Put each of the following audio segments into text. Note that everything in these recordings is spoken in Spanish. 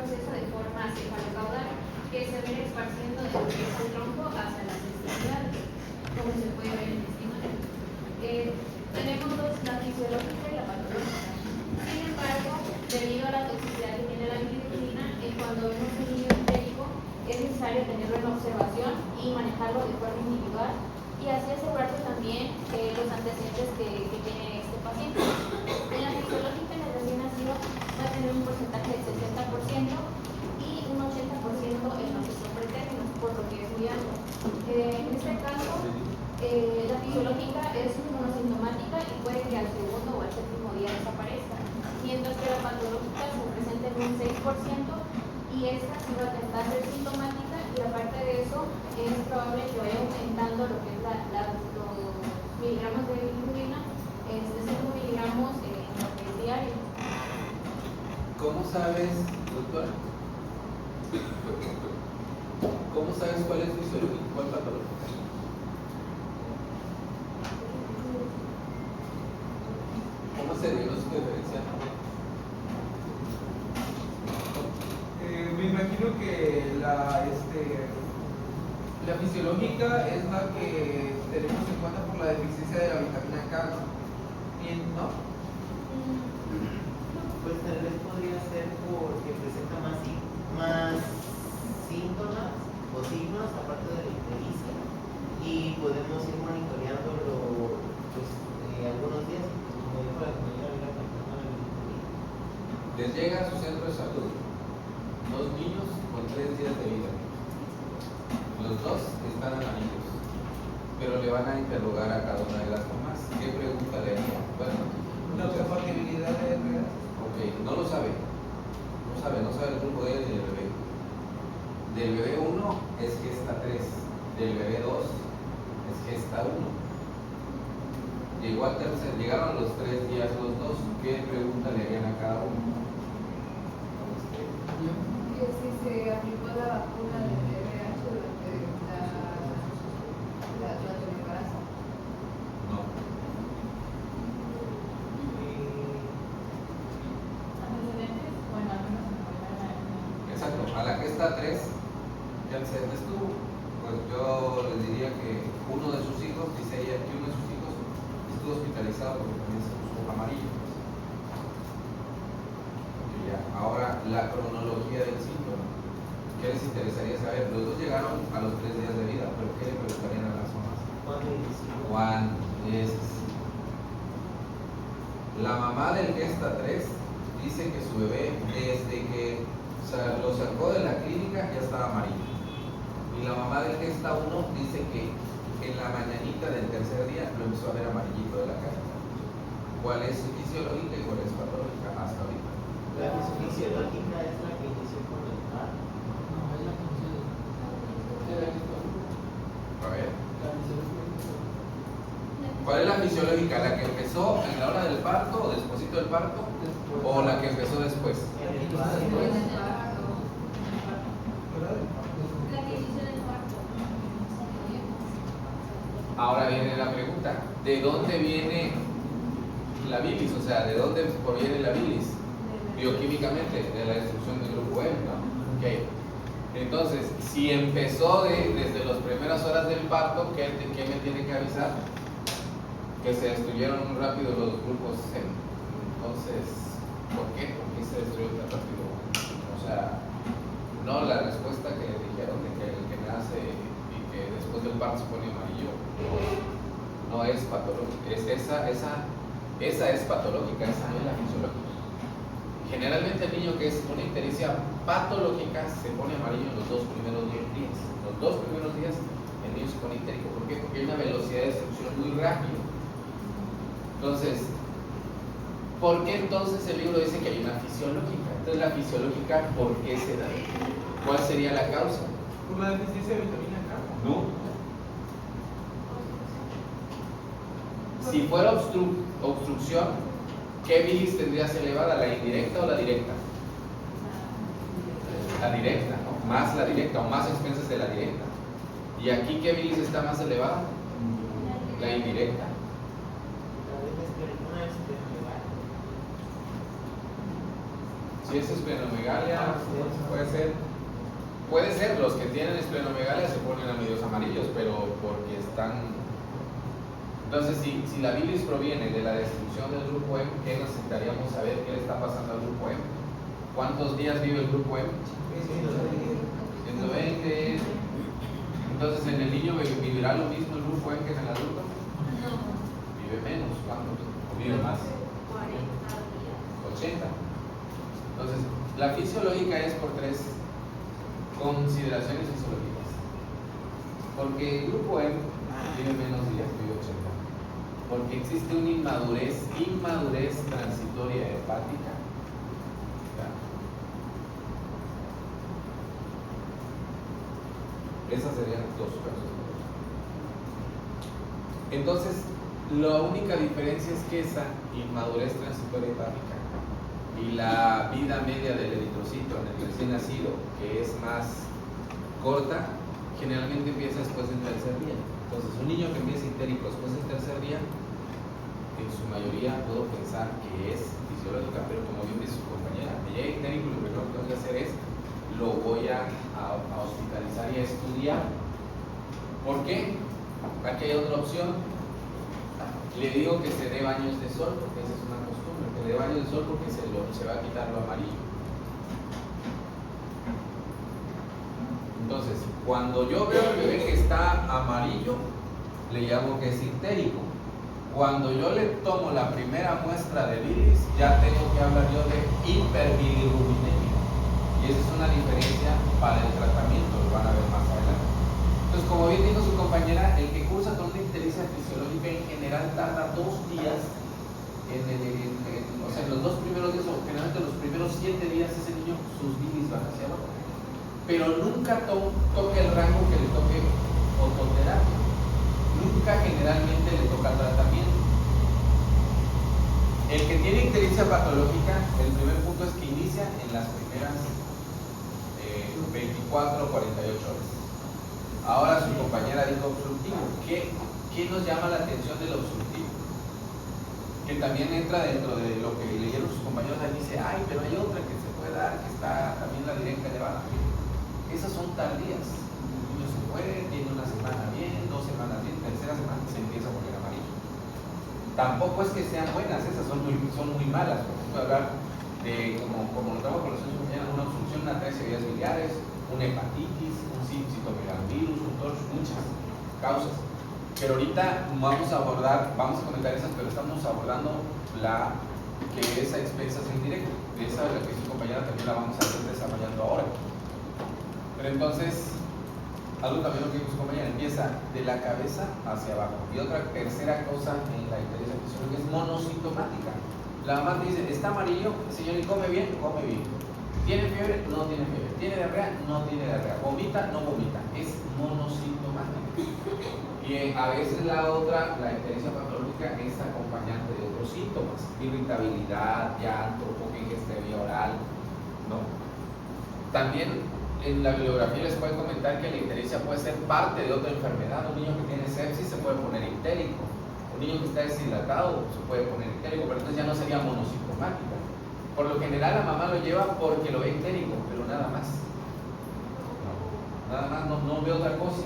proceso de forma cefalocaudal que se va esparciendo de lo que es el tronco hacia las extremidades, como se puede ver en esta imagen. Tenemos dos, la fisiológica y la patológica. Sin embargo, debido a la toxicidad que tiene la bilirrubina, cuando vemos un niño entérico es necesario tenerlo en observación y manejarlo de forma individual y así asegurarse también los antecedentes que tiene este paciente. En la fisiológica, en el recién nacido va a tener un porcentaje del 60% y un 80% en los que son pretérminos, por lo que es muy alto. En este caso, la fisiológica es monosintomática y puede que al segundo o al séptimo día desaparezca, mientras que la patológica se presenta en un 6% y esta sí va a tentar ser sintomática y aparte de eso es probable que vaya aumentando lo que es los miligramos de bilirrubina, es de 5 miligramos en lo que es diario. ¿Cómo sabes, doctora? ¿Cómo sabes cuál es fisiológico y cuál patológico? ¿Cómo se diagnostica diferencial? Me imagino que la fisiológica es la que tenemos en cuenta por la deficiencia de la vitamina K, ¿no? Pues tal vez podría ser porque presenta más síntomas o signos aparte de la ictericia y podemos ir monitoreándolo pues, algunos días, como dijo la compañera, Les llega a su centro de salud 2 niños con 3 días de vida. Los 2 están amarillos, pero le van a interrogar a cada una de las mamás. ¿Qué pregunta le haría? Bueno, La compatibilidad de RS. ok, no lo sabe. No sabe el grupo de ella ni del bebé. Del bebé 1 es gesta 3, del bebé 2 es gesta 1. Llegaron a los 3 días los 2. ¿Qué pregunta le harían a cada uno? Que si se aplicó la vacuna del VIH durante durante el embarazo. No. ¿Antecedentes? Bueno, al menos en la Exacto, a la gesta 3 ya estuvo. Pues yo les diría que uno de sus hijos, dice ella que uno de sus hijos estuvo hospitalizado porque también se puso amarillo. Y ya, ahora la cronología del síntoma. ¿Qué les interesaría saber? Los 2 llegaron a los 3 días de vida, pero ¿qué le preguntarían a las mamás? ¿Cuándo es? La mamá del gesta 3 dice que su bebé, desde que lo sacó de la clínica, ya estaba amarillo. Y la mamá del gesta 1 dice que en la mañanita del tercer día lo empezó a ver amarillito de la cara. ¿Cuál es fisiológica y cuál es patológica hasta ahorita? la fisiológica es la que inició con el parto. A ver. ¿Cuál es la fisiológica? ¿La que empezó en la hora del parto o despuesito del parto? ¿O la que empezó después? En el parto. La que inició en el parto. Ahora viene la pregunta, ¿de dónde viene la bilis? O sea, ¿de dónde proviene la bilis? Bioquímicamente, de la destrucción del grupo M, ¿no? Okay. Entonces, si empezó desde las primeras horas del parto, ¿qué me tiene que avisar? Que se destruyeron muy rápido los grupos C. Entonces, ¿por qué? ¿Por qué se destruyeron tan rápido? O sea, no la respuesta que dijeron de que el que nace y que después del parto se pone amarillo no es patológica. Esa es patológica, esa no es la fisiológica. Generalmente el niño que es una ictericia patológica se pone amarillo en los 2 primeros días. Los 2 primeros días el niño se pone ictérico. ¿Por qué? Porque hay una velocidad de destrucción muy rápida. Entonces, ¿por qué entonces el libro dice que hay una fisiológica? Entonces, la fisiológica, ¿por qué se da? ¿Cuál sería la causa? Por la deficiencia de vitamina K. No. Si fuera obstrucción, ¿qué bilis tendrías elevada? ¿La indirecta o la directa? La directa, ¿no? Más la directa o más expensas de la directa. ¿Y aquí qué bilis está más elevada? La indirecta. Si es esplenomegalia, puede ser, los que tienen esplenomegalia se ponen a medios amarillos, pero porque están. Entonces, si la bilis proviene de la destrucción del grupo M, ¿qué necesitaríamos saber? ¿Qué le está pasando al grupo M? ¿Cuántos días vive el grupo M? 120. Entonces, ¿en el niño vivirá lo mismo el grupo M que en el adulto? No. Vive menos, ¿cuánto? ¿O vive más? 40 días. 80. Entonces, la fisiológica es por 3 consideraciones fisiológicas. Porque el grupo M vive menos días, vive 80. Porque existe una inmadurez transitoria hepática. Esas serían 2 casos. Entonces, la única diferencia es que esa inmadurez transitoria hepática y la vida media del eritrocito en el recién nacido, que es más corta, generalmente empieza después del tercer día. Entonces, un niño que empieza ictérico después del tercer día, en su mayoría puedo pensar que es fisiológica, pero como bien dice su compañera, me llega ictérico y lo primero que tengo que hacer es lo voy a hospitalizar y a estudiar. ¿Por qué? Aquí hay otra opción. Le digo que se dé baños de sol, porque esa es una costumbre, que dé baños de sol porque se va a quitar lo amarillo. Entonces, cuando yo veo al bebé que está amarillo, le llamo que es ictérico. Cuando yo le tomo la primera muestra de bilis, ya tengo que hablar yo de hiperbilirrubinemia. Y esa es una diferencia para el tratamiento, lo van a ver más adelante. Entonces, como bien dijo su compañera, el que cursa con una ictericia fisiológica en general tarda 2 días, o sea, en los 2 primeros días, o generalmente los primeros 7 días, ese niño, sus bilis van hacia abajo. Pero nunca toque el rango que le toque ototerapia. Nunca generalmente le toca tratamiento. El que tiene ictericia patológica, el primer punto es que inicia en las primeras 24 o 48 horas. Ahora su compañera dijo obstructivo. ¿Qué nos llama la atención del obstructivo? Que también entra dentro de lo que leyeron sus compañeros. Ahí dice, ay, pero hay otra que se puede dar, que está también la directa elevada. Esas son tardías. El niño se muere, tiene una semana bien, 2 semanas bien, tercera semana se empieza a poner amarillo. Tampoco es que sean buenas, esas son muy malas. Por ejemplo, hablar de, como notamos con los niños, una obstrucción, una atresia de vías biliares, una hepatitis, un citomegalovirus, un TORCH, muchas causas. Pero ahorita vamos a comentar esas, pero estamos abordando la que es a expensas indirecta. Esa de la que su compañera también la vamos a ir desarrollando ahora. Pero entonces, algo también lo que dijo su compañera, empieza de la cabeza hacia abajo. Y otra tercera cosa en la ictericia fisiológica es monosintomática. La mamá te dice, está amarillo, señor, ¿y come bien? Come bien. ¿Tiene fiebre? No tiene fiebre. ¿Tiene diarrea? No tiene diarrea. ¿Vomita? No vomita. Es monosintomática. Y a veces la otra, la ictericia patológica, es acompañante de otros síntomas. Irritabilidad, llanto, poca ingesta vía oral, ¿no? También en la bibliografía les puede comentar que la ictericia puede ser parte de otra enfermedad. Un niño que tiene sepsis se puede poner ictérico. Un niño que está deshidratado se puede poner ictérico, pero entonces ya no sería monosintomática. Por lo general la mamá lo lleva porque lo ve ictérico, pero nada más. Nada más, no ve otra cosa.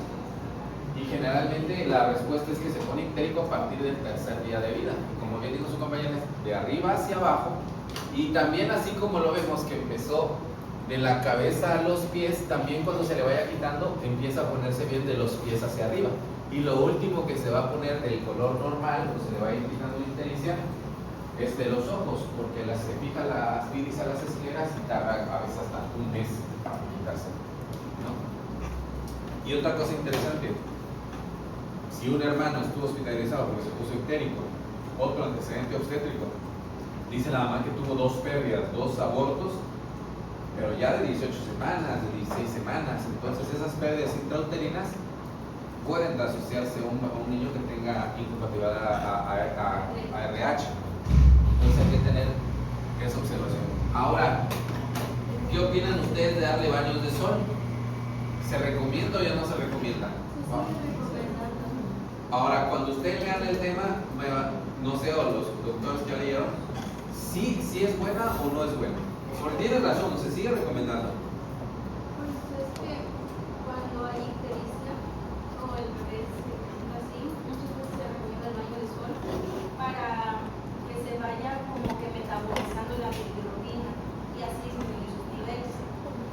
Y generalmente la respuesta es que se pone ictérico a partir del tercer día de vida. Como bien dijo su compañera, de arriba hacia abajo. Y también así como lo vemos que empezó de la cabeza a los pies, también cuando se le vaya quitando, empieza a ponerse bien de los pies hacia arriba. Y lo último que se va a poner del color normal, pues se le va a ir quitando la ictericia, es de los ojos, porque se fija las bilis a las escleras y tarda a veces hasta un mes para quitarse, ¿no? Y otra cosa interesante, si un hermano estuvo hospitalizado porque se puso ictérico, otro antecedente obstétrico, dice la mamá que tuvo 2 pérdidas, 2 abortos, pero ya de 18 semanas, de 16 semanas, entonces esas pérdidas intrauterinas pueden asociarse a un niño que tenga incompatibilidad a RH. Entonces hay que tener esa observación. Ahora, ¿qué opinan ustedes de darle baños de sol? ¿Se recomienda o ya no se recomienda? Ahora, cuando ustedes lean el tema, no sé, o los doctores que leyeron, sí es buena o no es buena. Porque tienes razón, se sigue recomendando. Pues es que cuando hay ictericia o el bebé se encuentra así, muchas veces se recomienda el baño de sol para que se vaya como que metabolizando la bilirrubina y así disminuir sus niveles.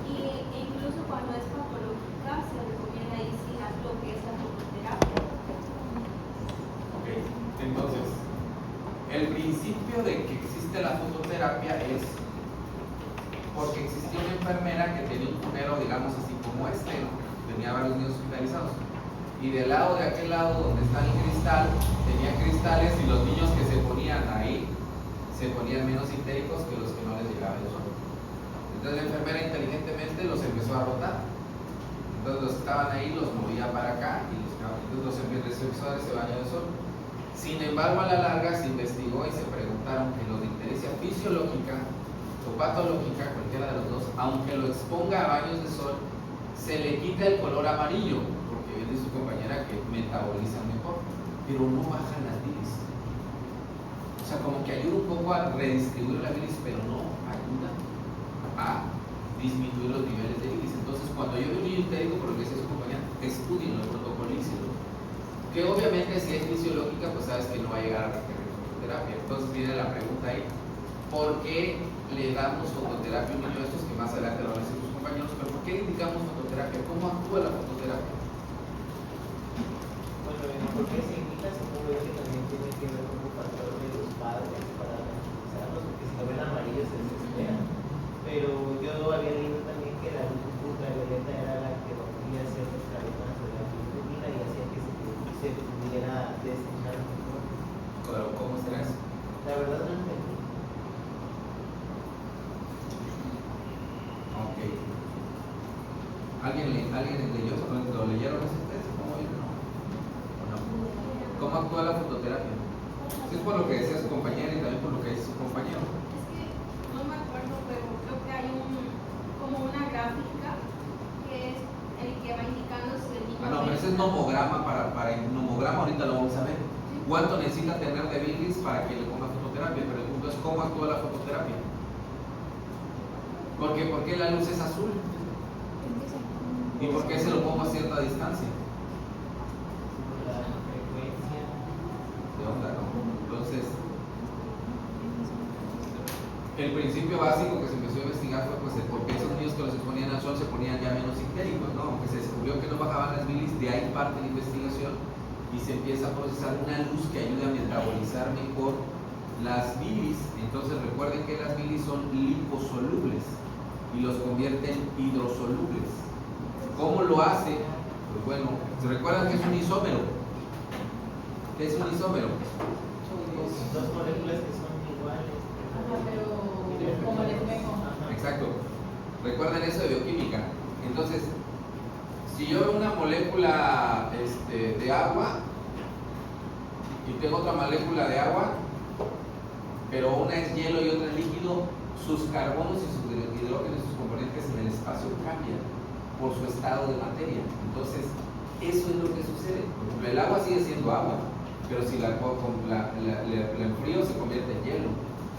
E incluso cuando es patológica se recomienda ahí sí lo que es la fototerapia. Ok, entonces, el principio de que existe la fototerapia es porque existía una enfermera que tenía un cunero, digamos así como este, ¿no? Tenía varios niños hospitalizados. Y del lado de aquel lado donde está el cristal, tenía cristales y los niños que se ponían ahí se ponían menos histéricos que los que no les llegaba el sol. Entonces la enfermera inteligentemente los empezó a rotar. Entonces los que estaban ahí los movía para acá y entonces los empezó a dar ese baño de sol. Sin embargo, a la larga se investigó y se preguntaron que los de ictericia fisiológica o patológica, cualquiera de los dos, aunque lo exponga a baños de sol, se le quita el color amarillo, porque bien dice su compañera que metabolizan mejor, pero no bajan las bilis. O sea, como que ayuda un poco a redistribuir la bilis, pero no ayuda a disminuir los niveles de bilis. Entonces, cuando yo veo un niño ictérico, por lo que decía su compañera, estudien el protocolo que obviamente si es fisiológica, pues sabes que no va a llegar a requerir fototerapia. Entonces viene la pregunta ahí, ¿por qué le damos fototerapia a un niño de estos que más adelante lo van a decir sus compañeros? Pero ¿por qué le indicamos fototerapia? ¿Cómo actúa la fototerapia? Bueno, ¿por qué se indica? Supongo yo que también tiene que ver con un factor de los padres para tranquilizarlos, porque si lo ven amarillo se desesperan. Pero yo había leído también que la luz ultravioleta era la que rompía ciertas cadenas de la bilirrubina y hacía que se pudiera designar mejor. Pero ¿cómo será eso? La verdad no entendí. Ok. ¿Alguien leyó? ¿Lo leyeron ese texto? ¿Cómo vieron? ¿O no? ¿Cómo actúa la fototerapia? Sí, es por lo que decía su compañera y también por lo que dice su compañero. Es que no me acuerdo, pero creo que hay como una gráfica que es el que va indicando si el niño. Ah, no, pero ese es nomograma para el nomograma ahorita lo vamos a ver. ¿Cuánto necesita tener de bilis para que le ponga fototerapia? Pero el punto es cómo actúa la fototerapia. ¿Por qué la luz es azul? ¿Y por qué se lo pongo a cierta distancia? La frecuencia. De onda, ¿no? Entonces, el principio básico que se empezó a investigar fue pues, porque esos niños que los exponían al sol se ponían ya menos ictéricos, ¿no? Aunque se descubrió que no bajaban las bilis, de ahí parte la investigación y se empieza a procesar una luz que ayude a metabolizar mejor las bilis. Entonces recuerden que las bilis son liposolubles y los convierte en hidrosolubles. ¿Cómo lo hace? Pues bueno, ¿se recuerdan que es un isómero? ¿Qué es un isómero? Dos moléculas que son iguales. Ajá, pero como el espejo. Exacto. Recuerden eso de bioquímica. Entonces, si yo veo una molécula de agua y tengo otra molécula de agua, pero una es hielo y otra es líquido, sus carbonos y sus hidrógenos y sus componentes en el espacio cambian por su estado de materia. Entonces, eso es lo que sucede. Por ejemplo, el agua sigue siendo agua, pero si la enfrío se convierte en hielo,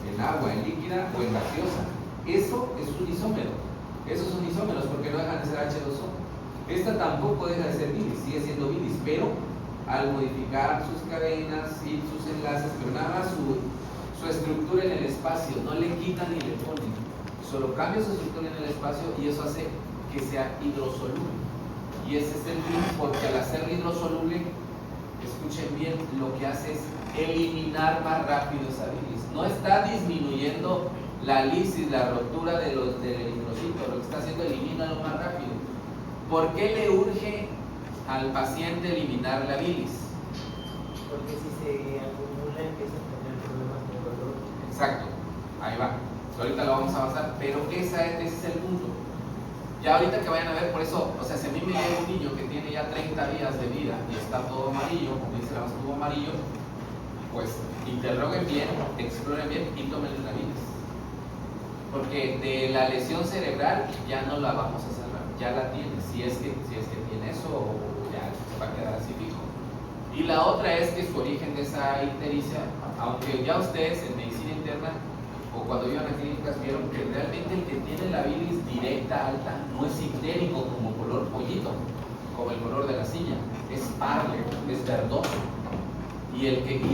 en agua, en líquida o en gaseosa. Eso es un isómero. Esos son isómeros porque no dejan de ser H2O. Esta tampoco deja de ser bilis, sigue siendo bilis, pero al modificar sus cadenas y sus enlaces, pero nada más su estructura en el espacio, no le quitan ni le ponen, solo cambia su estructura en el espacio y eso hace que sea hidrosoluble. Y ese es el fin, porque al hacer hidrosoluble, escuchen bien, lo que hace es eliminar más rápido esa bilis. No está disminuyendo la lisis, la rotura del eritrocito, lo que está haciendo es eliminarlo más rápido. ¿Por qué le urge al paciente eliminar la bilis? Porque si se acumula empieza a tener problemas de dolor. Exacto, ahí va. Ahorita lo vamos a avanzar, pero ese es el punto. Ya ahorita que vayan a ver, por eso, o sea, si a mí me llega un niño que tiene ya 30 días de vida y está todo amarillo, como dice la todo amarillo, pues interroguen bien, exploren bien y tómenle la bilis. Porque de la lesión cerebral ya no la vamos a salvar, ya la tiene, si es que tiene eso, ya se va a quedar así fijo. Y la otra es que su origen de esa ictericia, aunque ya ustedes en medicina interna o cuando iban a clínicas vieron que realmente tiene la bilis directa alta no es ictérico como color pollito, como el color de la silla, es parle, es verdoso. Y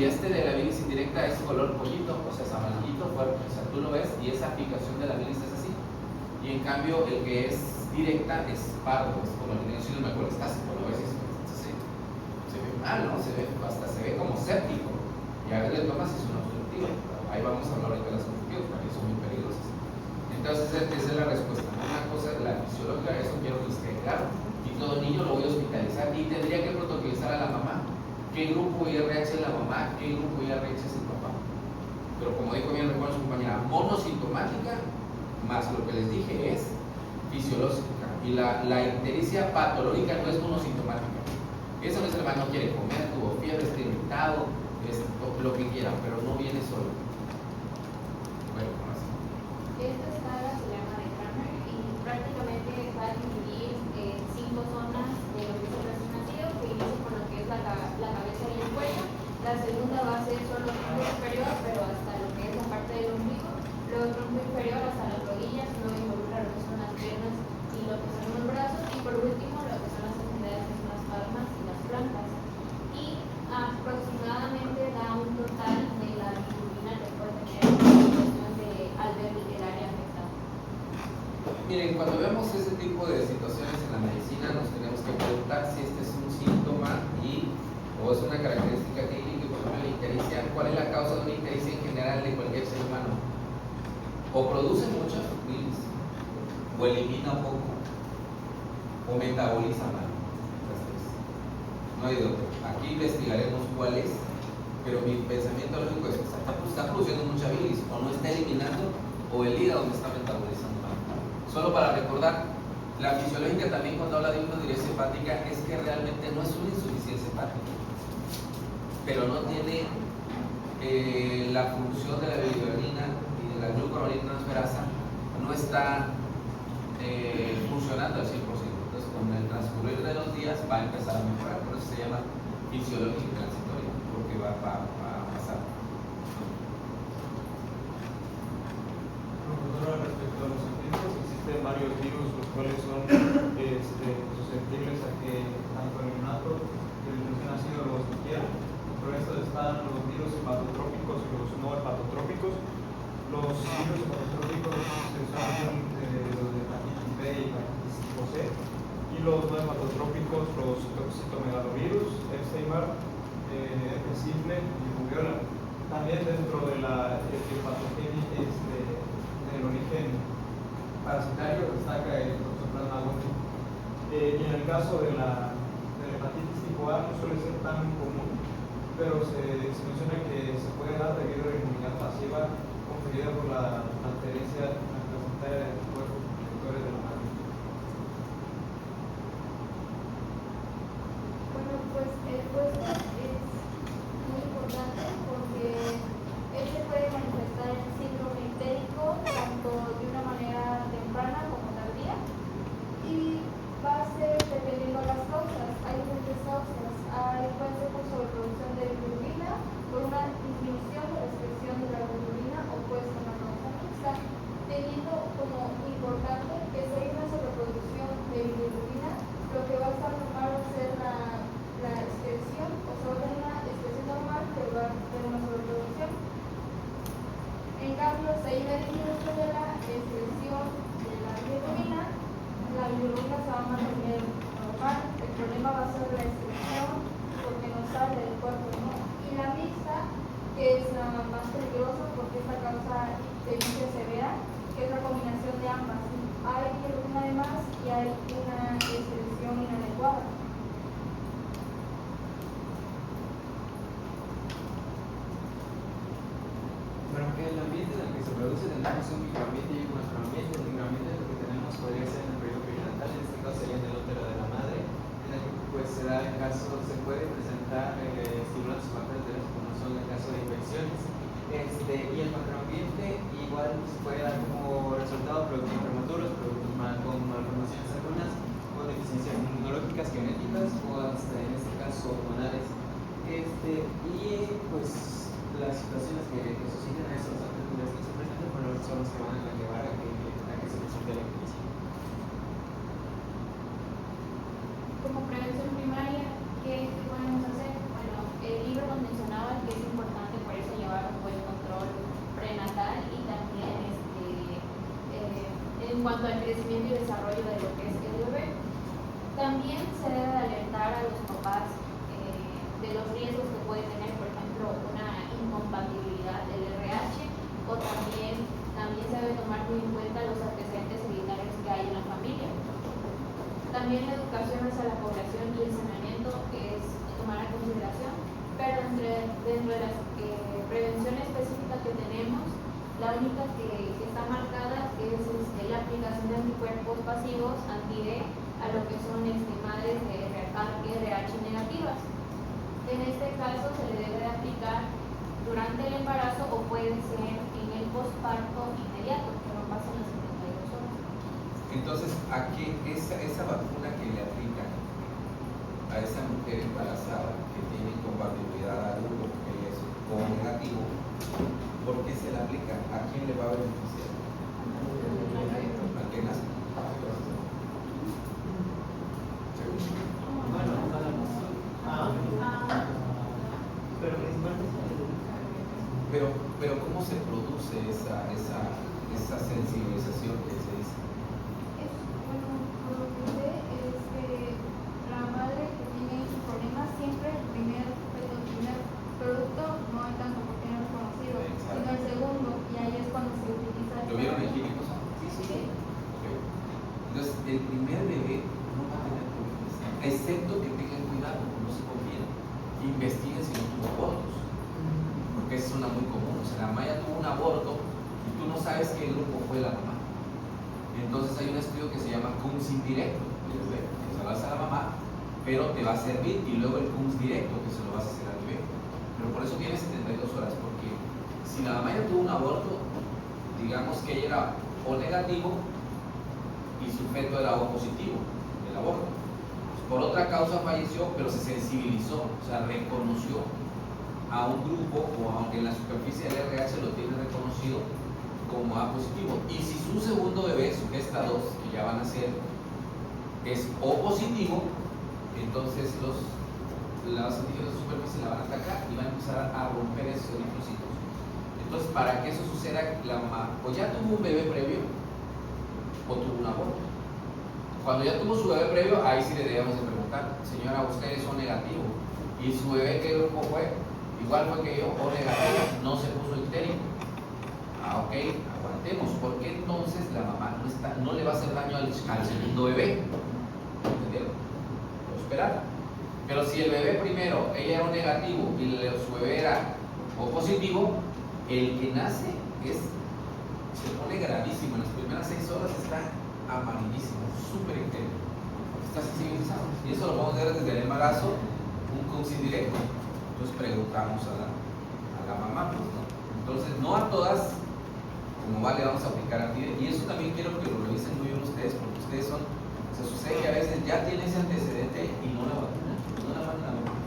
este de la bilis indirecta es color pollito, o sea, es amarillito fuerte, o sea, tú lo ves y esa aplicación de la bilis es así. Y en cambio el que es directa es pardo, es como el inicio de una colestásico, lo ves y se ve mal, ¿no? Hasta se ve como séptico. Y a ver, le tomas es un obstructivo. Ahí vamos a hablar ahorita de las obstructivos, también son muy peligrosas. Entonces, esa es la respuesta. Una cosa de la fisiológica, eso quiero que les quede claro. Y todo niño lo voy a hospitalizar y tendría que protocolizar a la mamá. ¿Qué grupo IRH es la mamá? ¿Qué grupo IRH es el papá? Pero como dijo bien recuerdo su compañera, monosintomática, más lo que les dije es fisiológica. Y la ictericia patológica no es monosintomática. Eso no es el hermano, no quiere comer, tuvo fiebre, está irritado, lo que quiera, pero no viene solo. Bueno, más. Esta escala se llama de Kramer y prácticamente va a dividir 5 zonas de lo que es el recién nacido, que inicia con lo que es la cabeza y el cuello. La segunda va a ser solo el tronco superior, pero hasta lo que es la parte del ombligo. Luego el tronco inferior hasta las rodillas, luego involucra lo que son las piernas y lo que son los brazos. Y por último, lo que son las extremidades, que son las palmas y las plantas. Y aproximadamente da un total de la bilirrubina que puede tener la situación de albergue del área afectada. Miren, cuando vemos ese tipo de situaciones en la medicina, nos tenemos que preguntar si este es un síntoma o es una característica clínica, por ejemplo, la ictericia. ¿Cuál es la causa de una ictericia en general de cualquier ser humano? O produce mucha bilis, o elimina poco, o metaboliza mal. No hay de otro. Aquí investigaremos cuál es, pero mi pensamiento lógico es que está produciendo mucha bilis, o no está eliminando, o el hígado no está metabolizando mal. Solo para recordar, la fisiológica también cuando habla de insuficiencia hepática es que realmente no es una insuficiencia hepática, pero no tiene la función de la bilirrubina y de la glucuronidina transferasa, no está funcionando al 100%. Entonces, con el transcurrir de los días va a empezar a mejorar, por eso se llama fisiológica y transitoria, porque va a pasar. Profesora, respecto a los antígenos, existen varios virus los cuales son susceptibles a que tanto el neonato y el recién nacido los adquieran. Por esto están los virus hepatotrópicos y los no hepatotrópicos. Los virus hepatotrópicos son los de hepatitis B y hepatitis tipo C, y los no hepatotrópicos, los toxitomegalovirus, Epstein-Barr, herpes simple y rubiola. También dentro de la hepatogénesis del origen parasitario destaca el toxoplasma gondii. Y en el caso de la hepatitis tipo A no suele ser tan común, pero se menciona que se puede dar debido a la inmunidad pasiva conferida por la transferencia placentaria de los cuerpos protectores de la madre. Bueno, pues el puesto es muy importante porque él se puede manifestar el síndrome ictérico tanto de una manera temprana como tardía y va a ser dependiendo de las causas. Hay diferentes causas. Puede ser por sobreproducción de bilirrubina, por una disminución de la expresión de la bilirrubina o puede ser una causa mixta, teniendo como importante que si hay una sobreproducción de bilirrubina, lo que va a estar normal va a ser la expresión, o sea, va a tener una expresión normal, pero va a tener una sobreproducción. En cambio, si hay una disminución de la expresión de la bilirrubina se va a mantener normal. El problema va a ser la expresión porque no sale del cuerpo, ¿no? Y la mixta, que es la más peligrosa porque esta causa ictericia severa, que es la combinación de ambas. Hay bilirrubina de más y hay una expresión inadecuada. Bueno, en el ambiente en el que se produce tenemos un microambiente y un macroambiente. El microambiente es lo que tenemos podría ser en el periodo perinatal, en este caso sería en el útero de la madre, en el que pues se da el caso, se puede presentar estimulantes macroenteros como son el caso de infecciones. Y el macroambiente igual se puede dar como resultado productos prematuros, productos con malformaciones algunas, con deficiencias inmunológicas genéticas o hasta en este caso hormonales. Y pues las situaciones que suscitan estos actos que se presentan son los que van a llevar a que se cuanto al crecimiento y desarrollo de lo que es el bebé. También se debe alertar a los papás de los riesgos que puede tener, por ejemplo, una incompatibilidad del RH, o también se debe tomar muy en cuenta los antecedentes hereditarios que hay en la familia. También la educación hacia la población y el saneamiento es tomar a consideración, pero dentro de las prevenciones específicas que tenemos, la única que está marcada es la aplicación de anticuerpos pasivos anti-D a lo que son madres de RH negativas. En este caso se le debe de aplicar durante el embarazo o puede ser en el posparto inmediato, que no pasan las 72 horas. Entonces, ¿a qué esa vacuna que le aplican a esa mujer embarazada que tiene incompatibilidad al grupo, que es O negativo, por qué se la aplica? ¿A quién le va a beneficiar? ¿A quién nace? Bueno, pero principalmente Pero ¿cómo se produce esa sensibilización que se dice? Bueno, por lo que sé es que la madre que tiene problemas siempre el primer producto no hay tanto porque no es conocido, Exacto. sino el segundo, y ahí es cuando se utiliza. ¿Lo vieron en químicos? Sí. Ok. Entonces, el primer bebé no va a tener problemas, excepto que tengan cuidado, no se confíen, investiguen si no tuvo abortos, porque esa es una muy común. O sea, la mamá ya tuvo un aborto y tú no sabes qué grupo fue la mamá. Entonces hay un estudio que se llama CUMS indirecto, del bebé, que se lo vas a la mamá, pero te va a servir, y luego el CUMS directo, que se lo vas a hacer al bebé. Pero por eso tienes 72 horas, porque si la mamá ya tuvo un aborto, digamos que ella era O negativo y su feto era O positivo del aborto. Por otra causa falleció, pero se sensibilizó, o sea, reconoció a un grupo, o aunque en la superficie del RH lo tiene reconocido como A positivo. Y si su segundo bebé, su gesta 2, que ya van a ser, es O positivo, entonces las antígenos de superficie la van a atacar y van a empezar a romper esos eritrocitos. Entonces, para que eso suceda, la mamá o ya tuvo un bebé previo o tuvo un aborto. Cuando ya tuvo su bebé previo, ahí sí le debemos de preguntar: señora, usted es O negativo, ¿y su bebé qué grupo fue? Igual fue que yo, O negativo, no se puso ictérico. Ah, ok, aguantemos, porque entonces la mamá no le va a hacer daño al segundo bebé. ¿Entendieron? Lo esperar. Pero si el bebé primero, ella era O negativo y su bebé era O positivo, el que nace se pone gravísimo. En las primeras 6 horas está amarillísimo, súper ictérico, está sensibilizado. Y eso lo podemos ver desde el embarazo, un CUMS indirecto. Entonces preguntamos a la mamá, pues, ¿no? Entonces, no a todas, como vale, vamos a aplicar a ti. Y eso también quiero que lo revisen muy bien ustedes, porque ustedes se sucede que a veces ya tiene ese antecedente y no la vacunan, no la mandan a vacunar.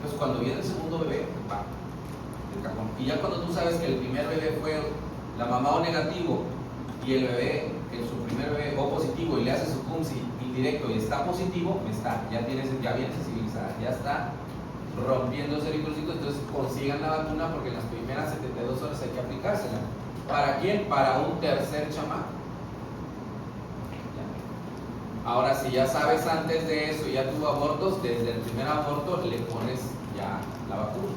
Entonces, cuando viene el segundo bebé, va del cajón. Y ya cuando tú sabes que el primer bebé fue la mamá O negativo y el bebé, su primer bebé O positivo, y le hace su CUMS indirecto y está positivo, ya viene sensibilizada, ya está rompiendo ese eritrocito. Entonces consigan la vacuna, porque en las primeras 72 horas hay que aplicársela. ¿Para quién? Para un tercer chamaco. Ahora, si ya sabes antes de eso y ya tuvo abortos, desde el primer aborto le pones ya la vacuna.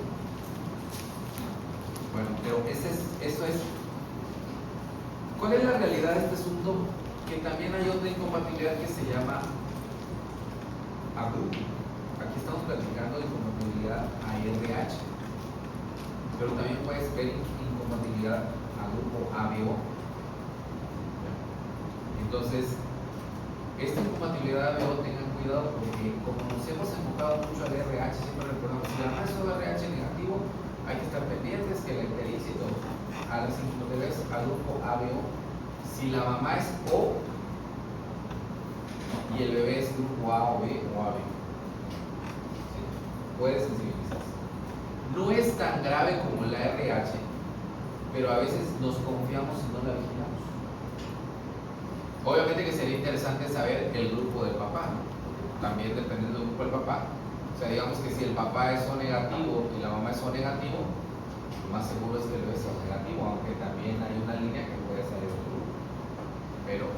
Bueno, pero eso es. ¿Cuál es la realidad de este asunto? Que también hay otra incompatibilidad que se llama agrupo. Aquí estamos platicando de incompatibilidad a RH, pero también puedes ver incompatibilidad a grupo ABO. Entonces, esta incompatibilidad ABO, tengan cuidado, porque como nos hemos enfocado mucho al RH, siempre recordamos: si la mamá es RH negativo, hay que estar pendientes que el enterícito a las incompatibilidades al grupo ABO. Si la mamá es O y el bebé es grupo A o B o AB, ¿sí? Puede sensibilizarse. No es tan grave como la RH, pero a veces nos confiamos y no la vigilamos. Obviamente que sería interesante saber el grupo del papá, ¿no? También dependiendo del grupo del papá. O sea, digamos que si el papá es O negativo y la mamá es O negativo, lo más seguro es que el bebé sea O negativo, aunque también hay una línea que puede salir del grupo. Pero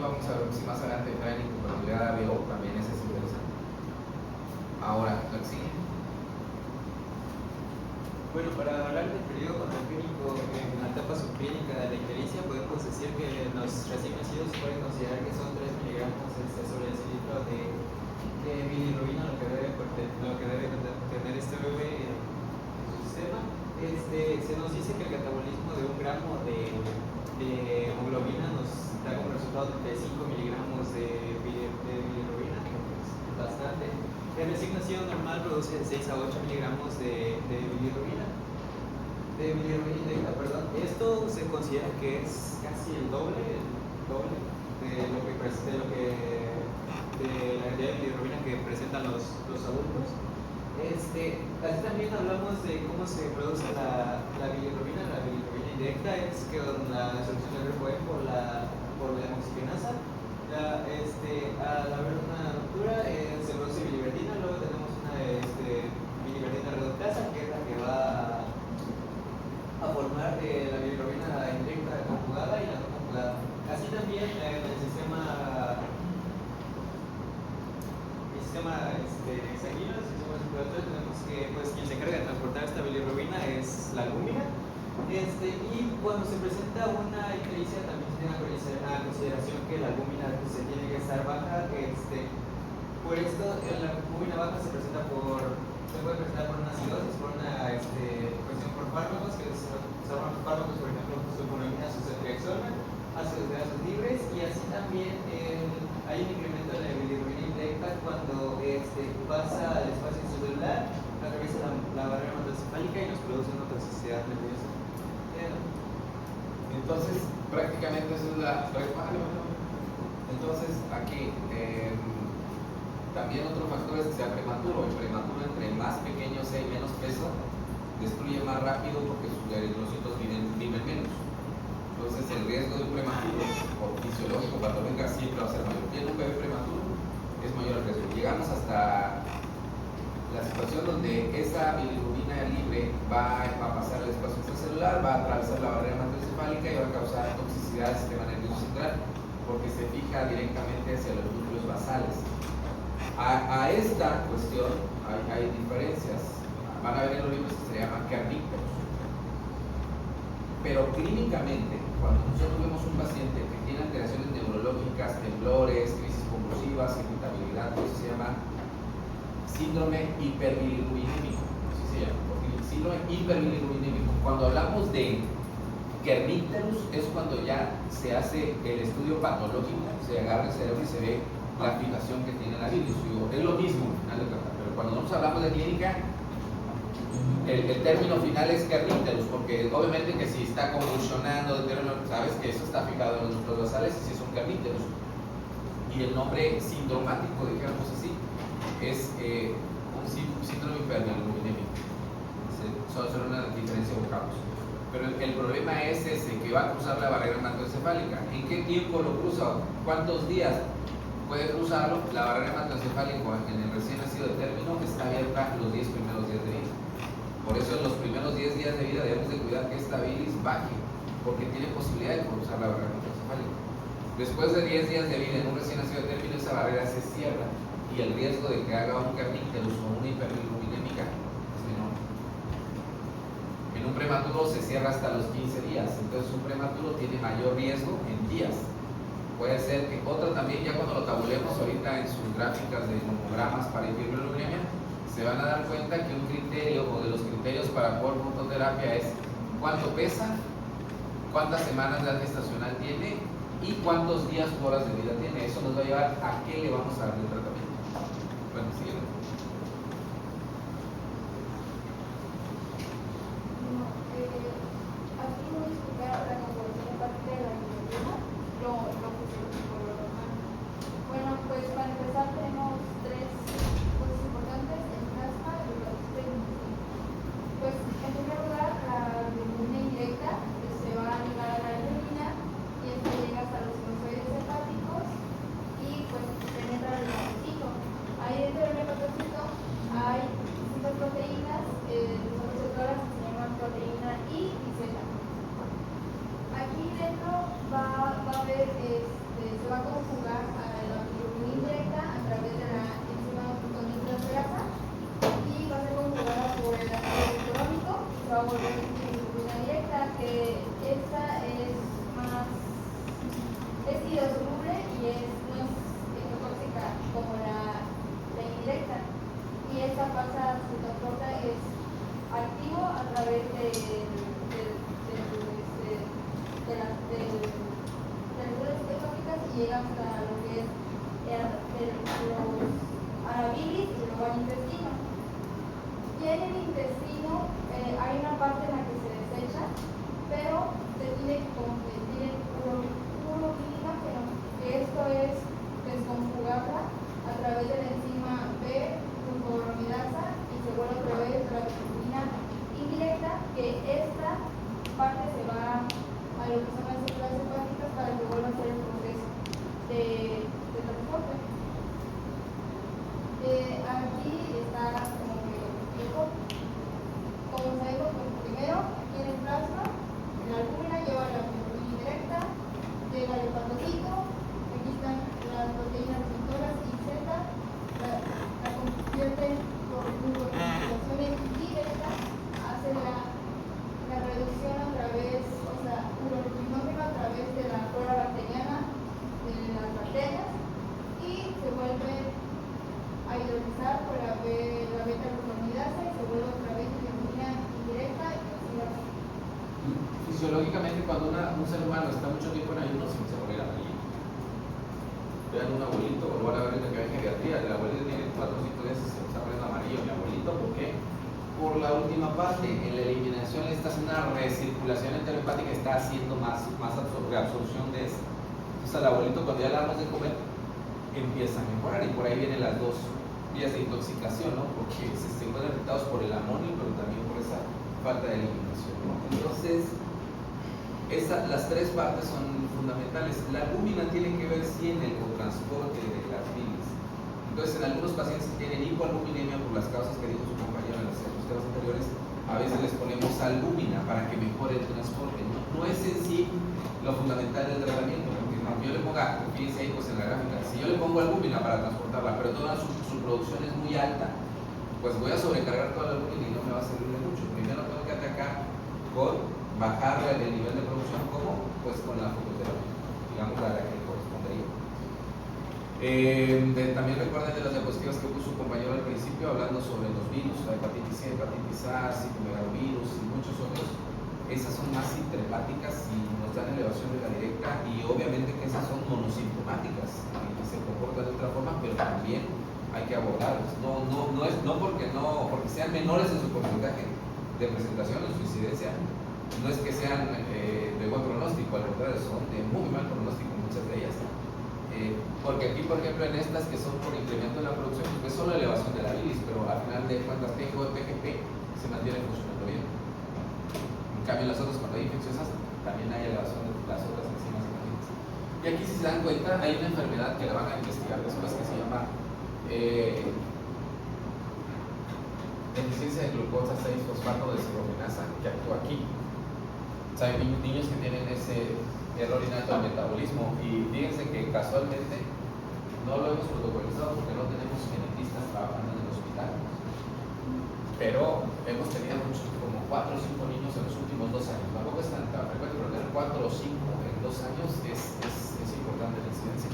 vamos a ver si más adelante traen incompatibilidad de ABO, también ese es interesante. Ahora, la que sigue. Bueno, para hablar del periodo patogénico en la etapa subclínica de la ictericia, podemos decir que los recién nacidos se pueden considerar que son 3 miligramos sobre el cilindro de bilirrubina, lo que debe tener este bebé en su sistema. Se nos dice que el catabolismo de 1 gramo de hemoglobina nos da como resultado 35 miligramos de bilirrubina, que es bastante. El recién nacido normal produce 6 a 8 miligramos de bilirrubina. Esto se considera que es casi el doble de la cantidad de bilirrubina que presentan los adultos. Así también hablamos de cómo se produce la bilirrubina. La bilirrubina indirecta es que con la solución del grupo E por la hemoxigenasa. Al haber una ruptura se produce biliverdina, luego tenemos una biliverdina reductasa, que es la que va a formar la bilirrubina indirecta conjugada y la no conjugada. Así también en el sistema sanguíneo, el sistema circulatorio, tenemos que quien se encarga de transportar esta bilirrubina es la albúmina. Y cuando se presenta una ictericia también se tiene a consideración que la albúmina se tiene que estar baja. Por esto la albúmina baja se puede presentar por una acidosis, por una cuestión por fármacos, que se usan fármacos, por ejemplo, sulfonamida, suzetrioxona, ácidos grasos libres, y así también hay un incremento en la bilirrubina indirecta cuando pasa al espacio celular, atraviesa la barrera hematoencefálica y nos produce una toxicidad nerviosa. Entonces, prácticamente esa es la. Entonces, aquí también otro factor es que sea prematuro. El prematuro, entre más pequeño sea y menos peso, destruye más rápido porque sus eritrocitos viven menos. Entonces, el riesgo de un prematuro, por fisiológico, patológico, siempre va a ser mayor. Tiene un bebé prematuro, es mayor el riesgo. Llegamos hasta la situación donde esa bilirrubina libre va a pasar al espacio extracelular, va a atravesar la barrera hematoencefálica y va a causar toxicidad al sistema nervioso central porque se fija directamente hacia los núcleos basales. A esta cuestión hay diferencias. Van a ver en los libros que se llaman kernícteros. Pero clínicamente, cuando nosotros vemos un paciente que tiene alteraciones neurológicas, temblores, crisis convulsivas, irritabilidad, eso se llama síndrome hiperbilirubinémico, así se llama, síndrome hiperbilirubinémico. Cuando hablamos de kernícterus es cuando ya se hace el estudio patológico, se agarra el cerebro y se ve la afectación que tiene la bilis. Es lo mismo, pero cuando nosotros hablamos de clínica, el término final es kernícterus, porque obviamente que si está convulsionando, sabes que eso está fijado en los núcleos basales y si es un kernícterus. Y el nombre sindromático, digamos así, es un síndrome hiperbilirubinémico. Son una diferencia de vocablos. Pero el problema es ese, que va a cruzar la barrera hematoencefálica. ¿En qué tiempo lo cruza? ¿Cuántos días puede cruzarlo? La barrera hematoencefálica en el recién nacido de término está abierta los 10 primeros días de vida. Por eso en los primeros 10 días de vida debemos de cuidar que esta bilis baje, porque tiene posibilidad de cruzar la barrera hematoencefálica. Después de 10 días de vida en un recién nacido de término, esa barrera se cierra y el riesgo de que haga un kernícterus o una hiperbilirubinémica es menor. En un prematuro se cierra hasta los 15 días, entonces un prematuro tiene mayor riesgo en días. Puede ser que otra también, ya cuando lo tabulemos ahorita en sus gráficas de nomogramas para hiperbilirubinemia, se van a dar cuenta que un criterio o de los criterios para hormonoterapia es cuánto pesa, cuántas semanas de edad gestacional tiene y cuántos días u horas de vida tiene. Eso nos va a llevar a qué le vamos a dar de tratamiento. Bueno, siguiente. Aquí voy a explicar la composición parte de la bilirrubina, lo fisiológico, lo normal. Bueno, pues para empezar tenemos 3 cosas importantes: el plasma, el hepatito y el intestino. Pues en primer lugar, la bilirrubina indirecta se va a ligar a la hemoglobina y esto llega hasta los sinusoides hepáticos y pues penetra el hepatocito. Ahí dentro del hepatocito esta parte se va a lo que son las células hepáticas para que vuelva a hacer el proceso de transporte. Aquí está como que explico. Como sabemos, pues primero aquí en el plasma, la albúmina lleva la hemoglobina indirecta, llega el hepatocito, aquí están las proteínas receptoras y Z, la convierte por gluconeoxidación indirecta, hace la reducción a través, o sea, uroglutamato a través de la flora bacteriana de las bacterias y se vuelve a hidrolizar por la beta-glucoronidasa y se vuelve otra vez hemoglobina indirecta y así va. Fisiológicamente, cuando un ser humano está mucho tiempo en ayuno, se vuelve amarillo. Vean un abuelito, o lo van a ver en que ve en geriatría, el abuelito tiene 4 o 5 días y se está poniendo amarillo. Mi abuelito, ¿por qué? Por la última parte, en la eliminación le está haciendo una recirculación enterohepática, está haciendo más absorción de eso. Entonces al abuelito, cuando ya le damos de comer, empieza a mejorar y por ahí vienen las dos vías de intoxicación, ¿no? Porque se encuentran afectados por el amonio, pero también por esa falta de eliminación, ¿no? Entonces, las tres partes son fundamentales. La albúmina tiene que ver sí en el transporte de las bilis. Entonces, en algunos pacientes que tienen hipoalbuminemia por las causas que dijo su compañero en los temas anteriores, a veces les ponemos albúmina para que mejore el transporte. No es en sí lo fundamental del tratamiento, porque aunque yo le ponga, fíjense ahí pues en la gráfica, si yo le pongo albúmina para transportarla, pero toda su producción es muy alta, pues voy a sobrecargar toda la albúmina y no me va a servir de mucho. Primero tengo que atacar con bajarle el nivel de producción, como pues con la fototerapia, digamos la que correspondería. También recuerden de las diapositivas que puso su compañero al principio hablando sobre los virus, la hepatitis C, hepatitis A, citomegalovirus y muchos otros. Esas son más intrahepáticas y nos dan elevación de la directa, y obviamente que esas son monosintomáticas y se comportan de otra forma, pero también hay que abordarlas. No porque sean menores en su porcentaje de presentación, en su incidencia, no es que sean de buen pronóstico, al contrario, son de muy mal pronóstico muchas de ellas. Porque aquí, por ejemplo, en estas que son por incremento de la producción, pues es solo elevación de la bilis, pero al final de cuentas PGO y PGP se mantienen funcionando bien. En cambio, las otras, cuando hay infecciosas, también hay elevación de las otras enzimas hepáticas. Y aquí, si se dan cuenta, hay una enfermedad que la van a investigar después que se llama deficiencia de glucosa 6-fosfato deshidrogenasa, que actúa aquí. O sea, hay niños que tienen ese error innato del metabolismo, y fíjense que casualmente no lo hemos protocolizado porque no tenemos genetistas trabajando en el hospital, pero hemos tenido muchos, como 4 o 5 niños en los últimos 2 años. Tampoco es tan frecuente, pero tener 4 o 5 en 2 años es importante la incidencia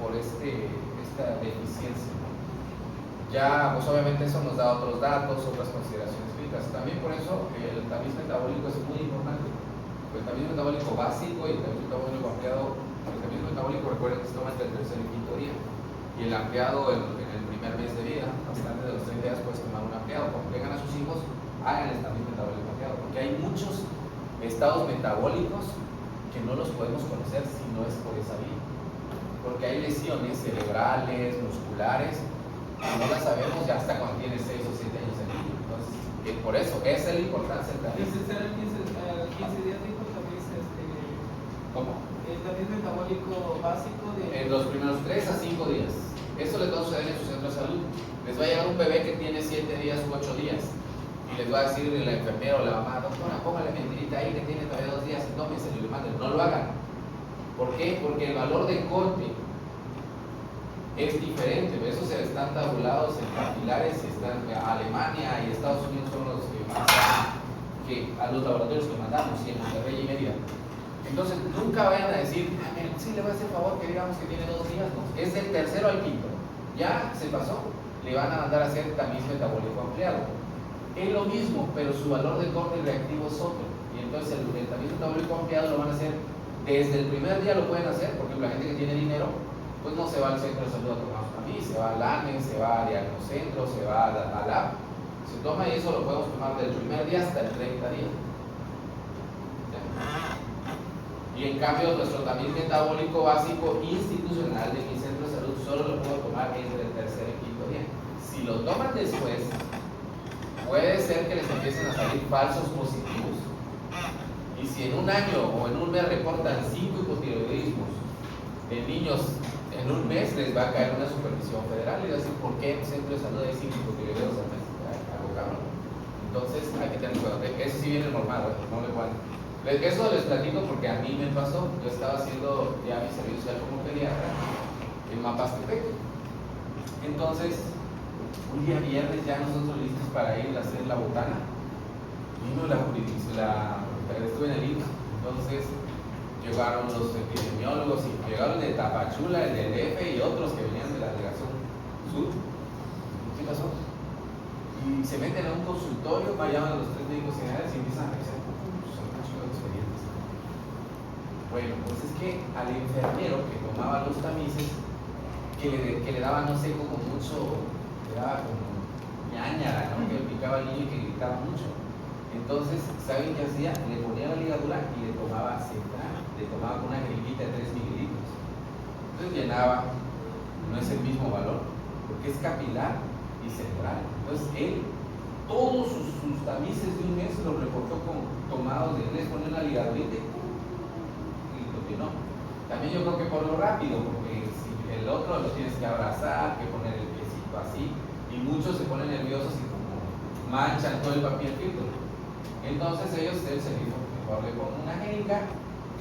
por esta deficiencia. Ya, pues obviamente eso nos da otros datos, otras consideraciones clínicas. También por eso el tamiz metabólico es muy importante. El tamiz metabólico básico y el tamiz metabólico ampliado. El tamiz metabólico, recuerden que se toma entre el tercer y quinto día, y el ampliado en el primer mes de vida. Hasta antes de los 30 días puedes tomar un ampliado. Cuando tengan a sus hijos, hagan el tamiz metabólico ampliado, porque hay muchos estados metabólicos que no los podemos conocer si no es por esa vía, porque hay lesiones cerebrales, musculares, que no las sabemos ya hasta cuando tienes 6 o 7 años el niño. Entonces, por eso, esa es la importancia del tamiz. ¿Ese será 15 días, dijo el tamiz? ¿Cómo? El tamiz metabólico básico de... En los primeros 3 a 5 días. Eso les va a suceder en su centro de salud. Les va a llegar un bebé que tiene 7 días u 8 días. Y les va a decir la enfermera o la mamá: doctora, póngale mentirita ahí que tiene todavía 2 días, tómenselo y le manden. No lo hagan. ¿Por qué? Porque el valor de corte es diferente. Esos están tabulados en capilares, están Alemania y Estados Unidos son los que más a los laboratorios que mandamos, y en Monterrey y Mérida. Entonces nunca vayan a decir: sí, le voy a hacer favor que digamos que tiene 2 días. No, es del tercero al quinto, ya se pasó, le van a mandar a hacer tamiz metabólico ampliado. Es lo mismo, pero su valor de corte reactivo es otro, y entonces el tamiz metabólico ampliado lo van a hacer desde el primer día. Lo pueden hacer porque la gente que tiene dinero pues no se va al centro de salud a tomar su tamiz, se va al ANE, se va a Diagnocentro, se va a la se toma, y eso lo podemos tomar del primer día hasta el 30 día. Y en cambio nuestro tamiz metabólico básico institucional de mi centro de salud solo lo puedo tomar entre el tercer y quinto día. Si lo toman después, puede ser que les empiecen a salir falsos positivos. Y si en un año o en un mes reportan 5 hipotiroidismos en niños, en un mes les va a caer una supervisión federal y decir, ¿por qué en el centro de salud hay 5 hipotiroideos al mes? Algo cabrón. Entonces hay que tener cuidado. Eso sí viene normado, no le cuento. Eso les platico porque a mí me pasó. Yo estaba haciendo ya mi servicio social como pediatra en Mapastepec. Entonces, un día viernes ya nosotros listos para ir a hacer la botana. Vino la jurisdicción, estuve en el INSS. Entonces, llegaron los epidemiólogos y llegaron de Tapachula, el del DF y otros que venían de la delegación sur. ¿Qué pasó? Y se meten a un consultorio, llaman a los 3 médicos generales y empiezan a pensar, son un chico de expedientes. Bueno, pues es que al enfermero que tomaba los tamices, que le daba, no sé, como mucho, le daba como ñañara, ¿no? Que le picaba al niño y que gritaba mucho. Entonces, ¿saben qué hacía? Le ponía la ligadura y le tomaba central, le tomaba con una jeringuita de 3 mililitros. Entonces llenaba, no es el mismo valor, porque es capilar y central. Entonces él, todos sus tamices de un mes los reportó con tomados de les ponía una ligadurita y continuó. También yo creo que por lo rápido, porque si el otro lo tienes que abrazar, que poner el piecito así, y muchos se ponen nerviosos y como manchan todo el papel filtro. Entonces él se dijo, mejor le pongo una jeringa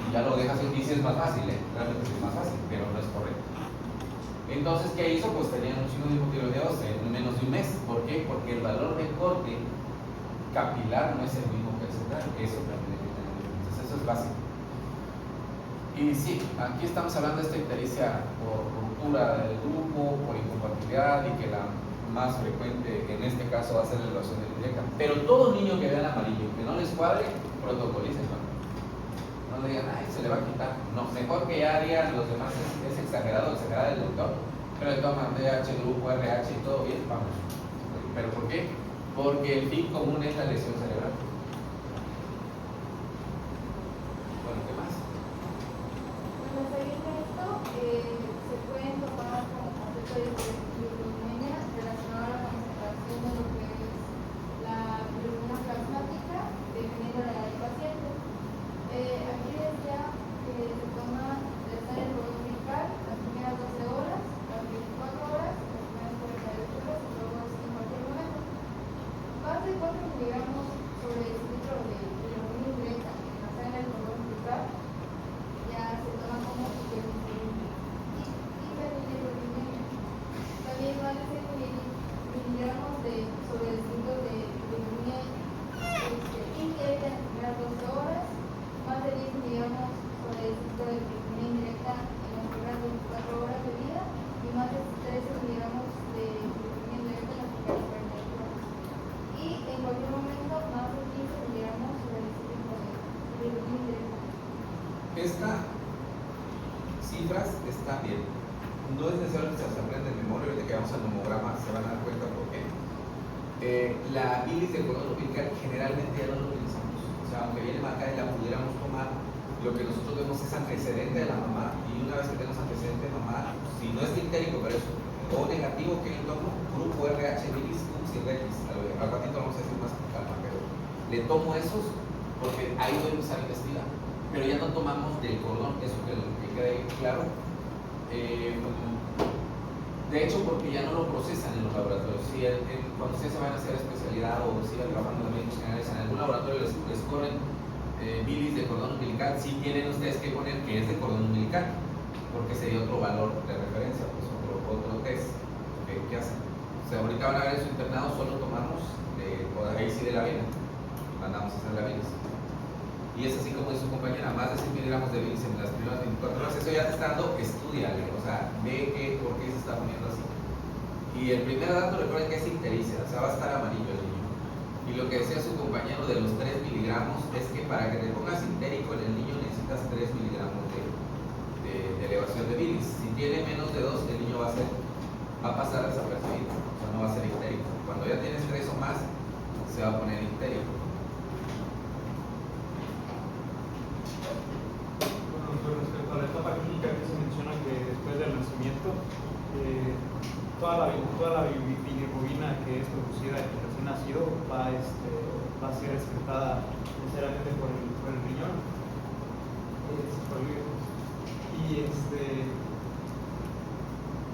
y ya lo dejas y dice es más fácil, realmente es más fácil, pero no es correcto. Entonces, ¿qué hizo? Pues tenían un chingo de hipotiroideos en menos de un mes. ¿Por qué? Porque el valor de corte capilar no es el mismo que el central. Eso también hay que tener en cuenta. Entonces, eso es básico. Y sí, aquí estamos hablando de esta ictericia por ruptura del grupo, por incompatibilidad y que la más frecuente en este caso va a ser la elevación directa. Pero todo niño que vea el amarillo, que no les cuadre, protocolicen, ¿no? No le digan, ay, se le va a quitar. No, mejor que ya digan los demás es exagerado del doctor, pero le toman DH, grupo, RH y todo bien, vamos. ¿Pero por qué? Porque el fin común es la lesión cerebral. Bueno, ¿qué más? Bueno, seguir esto, se pueden tomar como concepto de bilirrubina relacionado a la concentración de lo que es la bilirrubina plasmática, dependiendo de la edad del paciente. Aquí decía que se toma desde el cordón umbilical las primeras 12 horas, las 24 horas, las primeras 48 horas y luego en cualquier momento. Más de 4 miligramos sobre el litro de bilirrubina indirecta en la sangre del cordón umbilical ya se toma como hiperbilirrubinemia. También más de 6 miligramos sobre el litro de bilirrubina indirecta en las primeras 12 horas. Más de 10 miligramos sobre el ciclo de bilirrubina indirecta en las primeras 24 horas de vida y más de 13 miligramos de bilirrubina indirecta en las primeras 48 horas. Y en cualquier momento más de 15 miligramos sobre el ciclo de bilirrubina indirecta. Estas cifras están bien. No es necesario que se las aprendan de memoria, ahorita que vamos al nomograma se van a dar cuenta por qué. La bilis del cordón umbilical generalmente ya no lo utilizamos. O sea, aunque viene marcada y la pudiéramos tomar, lo que nosotros vemos es antecedente de la mamá, y una vez que tenemos antecedente de mamá, si no es ictérico, pero es O negativo, que yo tomo, grupo RH, bilis, sin X. Al ratito vamos a decir más con calma, pero le tomo esos porque ahí voy a empezar a investigar. Pero ya no tomamos del cordón, eso que quede claro. De hecho, porque ya no lo procesan en los laboratorios. Si cuando ustedes se van a hacer especialidad o sigan trabajando en médicos generales, en algún laboratorio les corren bilis de cordón umbilical, sí tienen ustedes que poner que es de cordón umbilical, porque sería otro valor de referencia, pues otro test. ¿Qué hacen? O sea, ahorita van a ver en su internado, solo tomamos ahí sí de la vena, mandamos a hacer la bilis. Y es así como dice su compañera, más de 100 miligramos de bilis en las primeras 24 horas. Eso ya te está dando, estudiale, o sea, ve por qué se está poniendo así. Y el primer dato, recuerden que es ictericia, o sea, va a estar amarillo el niño. Y lo que decía su compañero de los 3 miligramos es que para que te pongas ictérico en el niño necesitas 3 miligramos de elevación de bilis. Si tiene menos de 2, el niño va a pasar desapercibido, o sea, no va a ser ictérico. Cuando ya tienes 3 o más, se va a poner ictérico. Respecto a la etapa clínica, que se menciona que después del nacimiento toda la bilirrubina que es producida en el recién nacido va a ser excretada necesariamente por el riñón.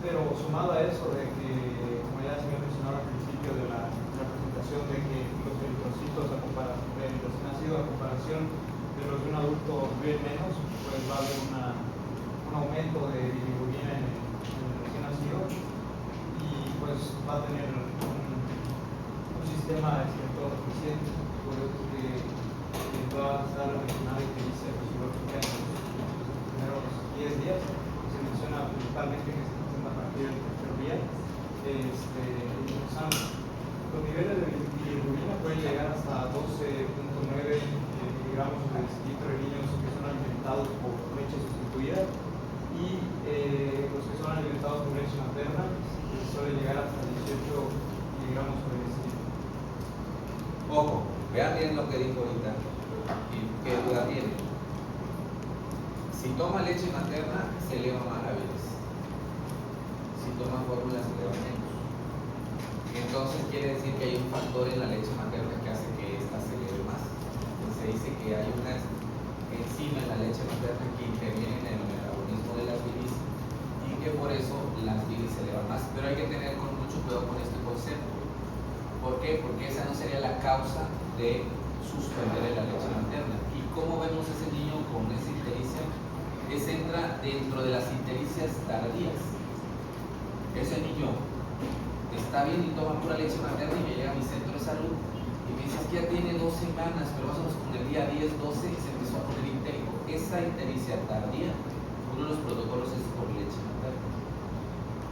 Pero sumado a eso de que, como ya se había mencionado al principio de la presentación, de que los eritrocitos del recién nacido a comparación de los de un adulto viven menos, pues va a haber un aumento de bilirrubina en el recién nacido y pues va a tener un sistema excretor eficiente. Por eso que toda esta mencionada ictericia fisiológica en los primeros 10 días se menciona principalmente que se presenta a partir del tercer día. Los niveles de bilirrubina pueden llegar hasta 12.9 miligramos de decilitro de niños que son alimentados por leche sustituida y los que son alimentados por leche materna suelen llegar hasta 18 miligramos por decilitro. Ojo, vean bien lo que dijo ahorita y qué duda tiene. Si toma leche materna, se eleva más la bilis. Si toma fórmula, se eleva menos. Entonces quiere decir que hay un factor en la leche materna que hace que ésta se eleve más. Entonces se dice que hay una enzima en la leche materna que interviene en el metabolismo de las bilis y que por eso las bilis se elevan más. Pero hay que tener mucho cuidado con este concepto. ¿Por qué? Porque esa no sería la causa de suspender la leche materna. ¿Y cómo vemos ese niño con esa ictericia? Entra dentro de las ictericias tardías. Ese niño está bien y toma pura leche materna y me llega a mi centro de salud y me dice que ya tiene 2 semanas, pero más o menos con el día 10, 12 se empezó a poner ictérico. Esa ictericia tardía, uno de los protocolos es por leche materna.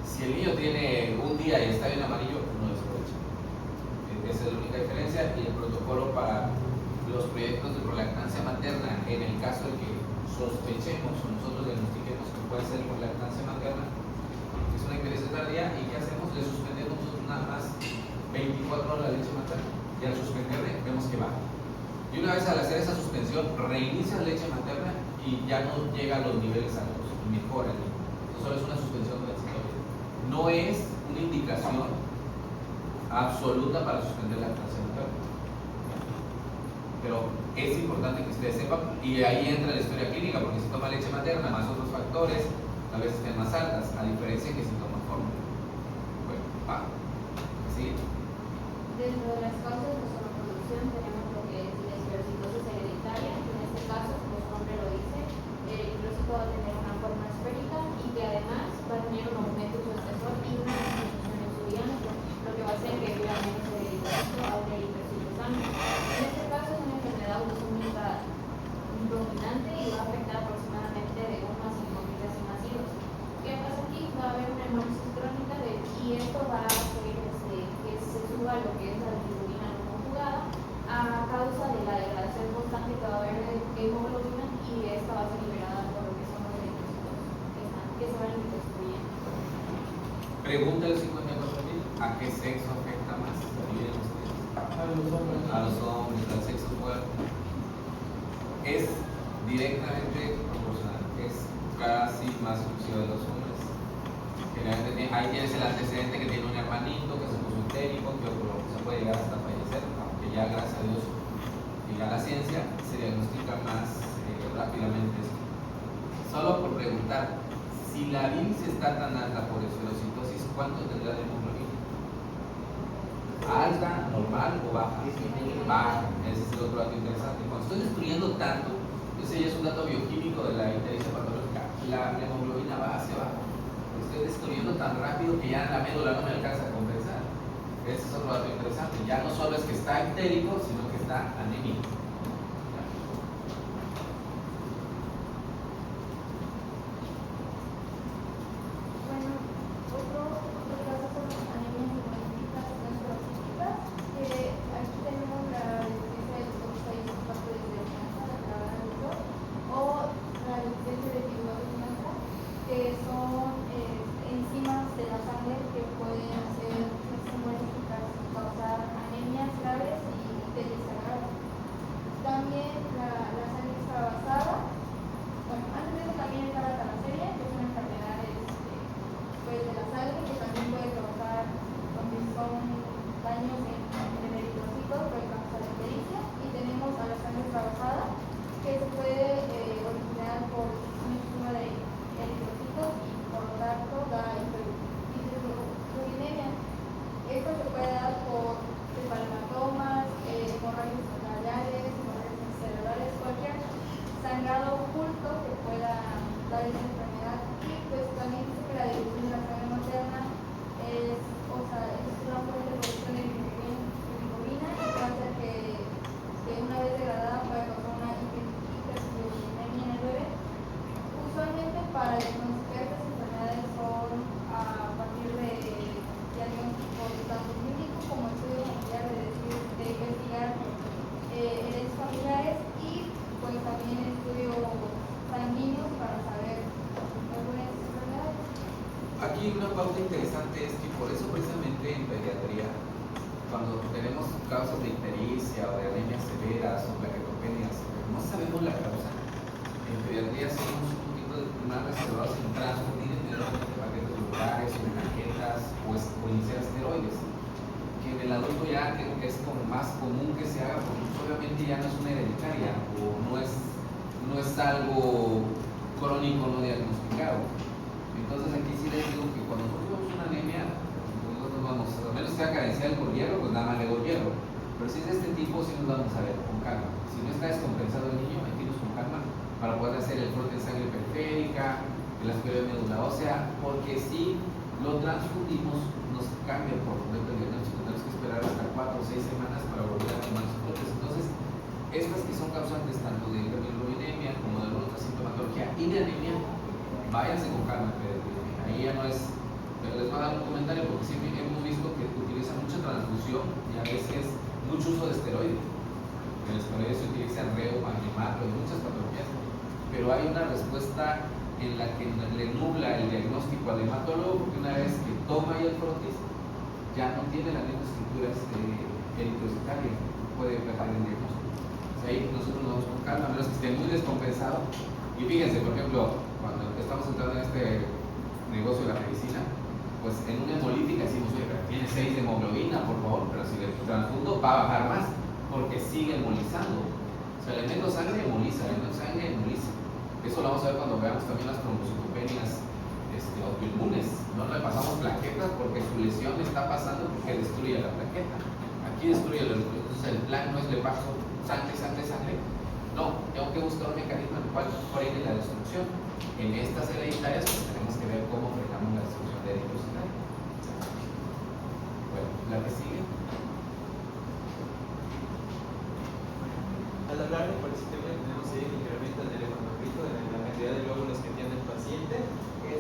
Si el niño tiene un día y está bien amarillo, no es por leche. Esa es la única diferencia. Y el protocolo para los proyectos de prolactancia materna, en el caso de que sospechemos o nosotros diagnostiquemos que puede ser prolactancia materna, es una ictericia tardía, y ¿qué hacemos? Le suspendemos nada más 24 horas la leche materna y al suspenderle vemos que baja. Y una vez al hacer esa suspensión, reinicia la leche materna y ya no llega a los niveles altos y mejora el niño. Eso solo es una suspensión transitoria. No es una indicación absoluta para suspender la lactancia materna. Pero es importante que ustedes sepan, y ahí entra la historia clínica, porque si toma leche materna más otros factores, a veces estén más altas, a diferencia que si toma fórmula. Bueno, va. ¿Sí? Dentro de las causas de sobreproducción tenemos lo que es la esclerositosis hereditaria, que en este caso, como su nombre lo dice, el eritrocito va a tener una forma esférica y que además va a tener un aumento en su espesor y una disminución en su diámetro, lo que va a hacer que hubiera menos eritrocito a un eritrocito sano. En este caso es una enfermedad autosómica dominante y va a afectar aproximadamente de 1 a 5.000 recién nacidos. ¿Qué pasa aquí? Va a haber una hemólisis crónica y esto va a hacer que se suba lo que es la bilirrubina no conjugada a causa de la degradación constante que va a haber de hemoglobina y esta va a ser liberada por lo que son los eritrocitos que se van destruyendo. Pregunta el 54.000, ¿a qué sexo afecta más? A los hombres. A los hombres, al sexo fuerte. Es directamente proporcional, es casi más exclusivo de los hombres. Generalmente ahí tienes el antecedente que tiene un hermanito que se puso histérico, que se puede llegar hasta fallecer, aunque ya gracias a Dios y a la ciencia se diagnostica más rápidamente esto. Solo por preguntar, si la bilis está tan alta por esclerositosis, ¿cuánto tendrá de hemoglobina? ¿Alta, normal o baja? Baja, ese es el otro dato interesante. Cuando estoy destruyendo tanto, ese ya es un dato bioquímico de la ictericia patológica, la hemoglobina va hacia abajo. Estoy destruyendo tan rápido que ya la médula no me alcanza a compensar. Ese es otro dato interesante. Ya no solo es que está ictérico, sino que está anémico. Bueno, otro caso son las anemias hemolíticas neutrófilas, que aquí tenemos la deficiencia de los 6 factores de defensa de la adulto o la deficiencia de tiroides, que son enzimas de la sangre que pueden hacer hemolíticas, causar anemias graves y ictericia grave. grado oculto que pueda dar esa enfermedad. Y pues también dice que la dilución de la sangre materna es, o sea, es una fuente de producción de bilirrubina y puede hacer que una vez degradada pueda causar una hiperbilirubinemia en el bebé. Usualmente para diagnosticar estas enfermedades son a partir de diagnósticos tanto clínicos como estudios familiares, es decir, de investigar herencias familiares y pues también estudios sanguíneos para saber algunas enfermedades. Aquí una pauta interesante es que por eso precisamente en pediatría, cuando tenemos causas de ictericia o de anemias severas o plaquetopenias, no sabemos la causa. En pediatría somos un poquito más reservados en transfundir generalmente paquetes locales o plaquetas o iniciar esteroides. Que en el adulto ya creo que es como más común que se haga porque obviamente ya no es una hereditaria o no es algo crónico no diagnosticado. Entonces aquí sí les digo que cuando nosotros vemos una anemia, nosotros vamos, a menos que sea carencial por hierro, pues nada más le doy hierro. Pero si es de este tipo, sí nos vamos a ver con calma. Si no está descompensado el niño, hay que irnos con calma para poder hacer el frote de sangre periférica, el aspirado de médula ósea, porque si lo transfundimos, nos cambia por completo el diagnóstico. Tenemos que esperar hasta 4 o 6 semanas para volver a tomar los frotes. Entonces, estas que son causantes tanto de hiperbilirubinemia como de alguna otra sintomatología y de anemia, váyanse con calma. Ahí ya no es, pero les voy a dar un comentario porque sí hemos visto que utilizan mucha transfusión y a veces mucho uso de esteroides. En el esteroide se utiliza reuma, hemato y muchas patologías, pero hay una respuesta en la que le nubla el diagnóstico al hematólogo porque una vez que toma ahí el frotis ya no tiene la misma estructura eritrocitaria, puede perder el diagnóstico. O sea, ahí nosotros nos vamos con calma, a menos que esté muy descompensado. Y fíjense, por ejemplo, cuando estamos entrando en este negocio de la medicina, pues en una hemolítica decimos, oye, pero tiene 6 de hemoglobina, por favor, pero si le transfundo va a bajar más, porque sigue hemolizando. O sea, le meto sangre y hemoliza, le meto sangre y hemoliza. Eso lo vamos a ver cuando veamos también las trombocitopenias autoinmunes. No le pasamos plaquetas porque su lesión está pasando porque destruye la plaqueta. Aquí destruye el eritrocito. Entonces el plan no es le paso sangre, sangre, sangre. No, tengo que buscar un mecanismo en el cual frene la destrucción. En estas hereditarias pues tenemos que ver cómo frenamos la destrucción de eritrocitaria. Bueno, la que sigue. A lo largo del sistema tenemos ahí el incremento en el hematocrito, en la cantidad de glóbulos que tiene el paciente.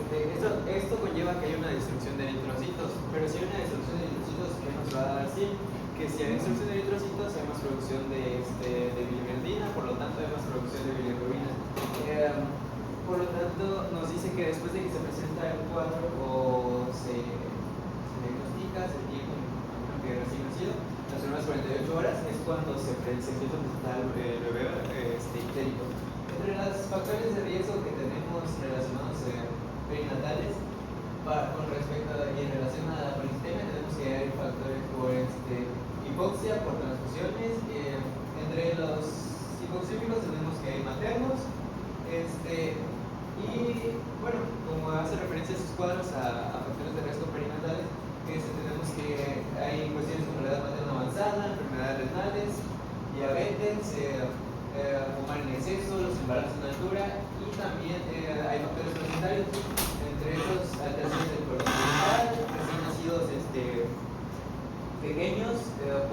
Esto conlleva que haya una destrucción de eritrocitos, pero si hay una destrucción de eritrocitos, ¿qué nos va a dar? Sí, que si hay destrucción de eritrocitos hay más producción de bilirrubina, por lo tanto hay más producción de bilirrubina. Por lo tanto, nos dice que después de que se presenta el cuadro o se diagnostica, se tiene un que recién nacido, las primeras 48 horas es cuando se empieza a presentar el bebé ictérico. Entre los factores de riesgo que tenemos relacionados perinatales, con respecto y en relación a la polistemia, tenemos que hay factores por hipoxia, por transfusiones. Entre los hipoxémicos tenemos que hay maternos. Y bueno, como hace referencia a estos cuadros a factores de riesgo perinatales, tenemos que hay cuestiones como la edad materna avanzada, enfermedades renales, diabetes, fumar en exceso, los embarazos en altura y también hay factores placentarios, entre esos alteraciones del cordón umbilical, recién nacidos pequeños,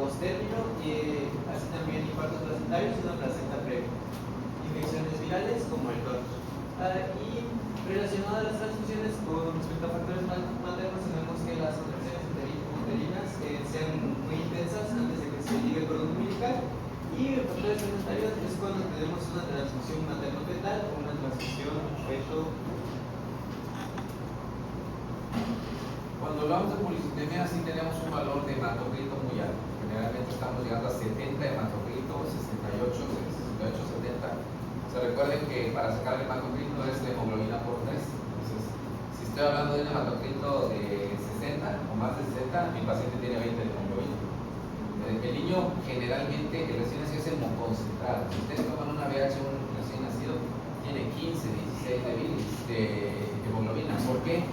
posttérmino y así también infartos placentarios y una placenta previa. Infecciones virales como el TOR. Y relacionado a las transfusiones con respecto a factores maternos, tenemos que las contracciones uterinas sean muy intensas antes de que se llegue el cordón umbilical. Y factores placentarios es cuando tenemos una transfusión materno-fetal o una transfusión feto. Cuando hablamos de policitemia, sí tenemos un valor de hematocrito muy alto. Generalmente estamos llegando a 70 hematocrito, 68, 70. O sea, recuerden que para sacar el hematocrito es la hemoglobina por 3. Entonces, si estoy hablando de un hematocrito de 60 o más de 60, mi paciente tiene 20 de hemoglobina. El niño generalmente, el recién nacido es hemoconcentrado. Si ustedes toman una VH, un recién nacido tiene 15, 16 de hemoglobina. ¿Por qué?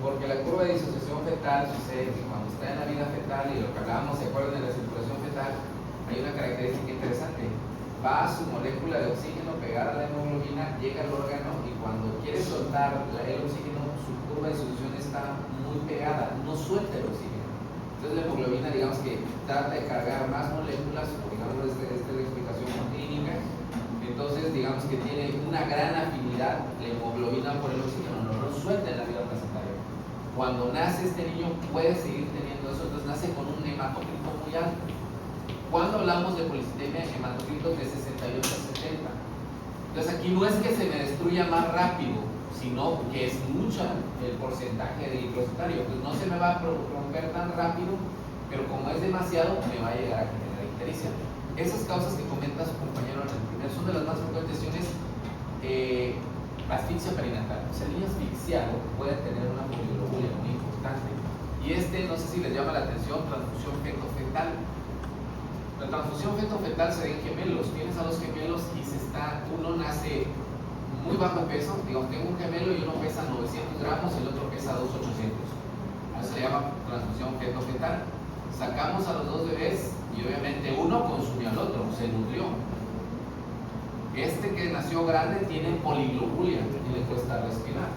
Porque la curva de disociación fetal sucede que cuando está en la vida fetal, y lo que hablábamos, ¿se acuerdan de la circulación fetal? Hay una característica interesante. va su molécula de oxígeno pegada a la hemoglobina, llega al órgano y cuando quiere soltar el oxígeno, su curva de solución está muy pegada, no suelta el oxígeno. Entonces la hemoglobina, digamos que trata de cargar más moléculas, digamos, esta es la explicación clínica. Entonces, digamos que tiene una gran afinidad la hemoglobina por el oxígeno, no lo suelta en la vida placentaria. Cuando nace este niño puede seguir teniendo eso, entonces nace con un hematocrito muy alto. Cuando hablamos de policitemia, hematocritos de 68 a 70. Entonces aquí no es que se me destruya más rápido, sino que es mucho el porcentaje de hidrocitario. Pues no se me va a romper tan rápido, pero como es demasiado, me va a llegar a generar ictericia. Esas causas que comenta su compañero en el primer son de las más frecuentes. Asfixia perinatal. O sea, el niño asfixiado puede tener una poliglobulia muy importante. Y no sé si les llama la atención, transfusión feto-fetal. La transfusión feto-fetal se da en gemelos. Tienes a los gemelos y uno nace muy bajo peso. Digamos, tengo un gemelo y uno pesa 900 gramos y el otro pesa 2,800. Eso se llama transfusión feto-fetal. Sacamos a los dos bebés y obviamente uno consumió al otro, se nutrió. Este que nació grande tiene poliglobulia y le cuesta respirar.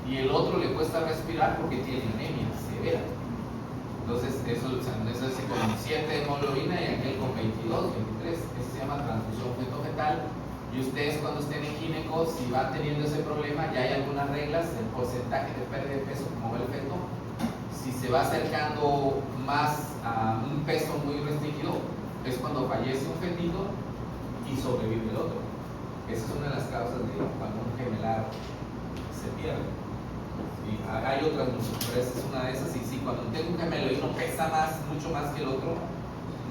Y el otro le cuesta respirar porque tiene anemia severa. Entonces, eso es con 7 de hemoglobina y aquel con 22, 23. Eso se llama transfusión feto-fetal. Y ustedes, cuando estén en gineco, si van teniendo ese problema, ya hay algunas reglas. El porcentaje de pérdida de peso, como va el feto, si se va acercando más a un peso muy restringido, es cuando fallece un fetito y sobrevive el otro. Esa es una de las causas de cuando un gemelar se pierde. Y hay otras muchas, pero esa es una de esas. Y sí, cuando tengo un gemelo y uno pesa mucho más que el otro,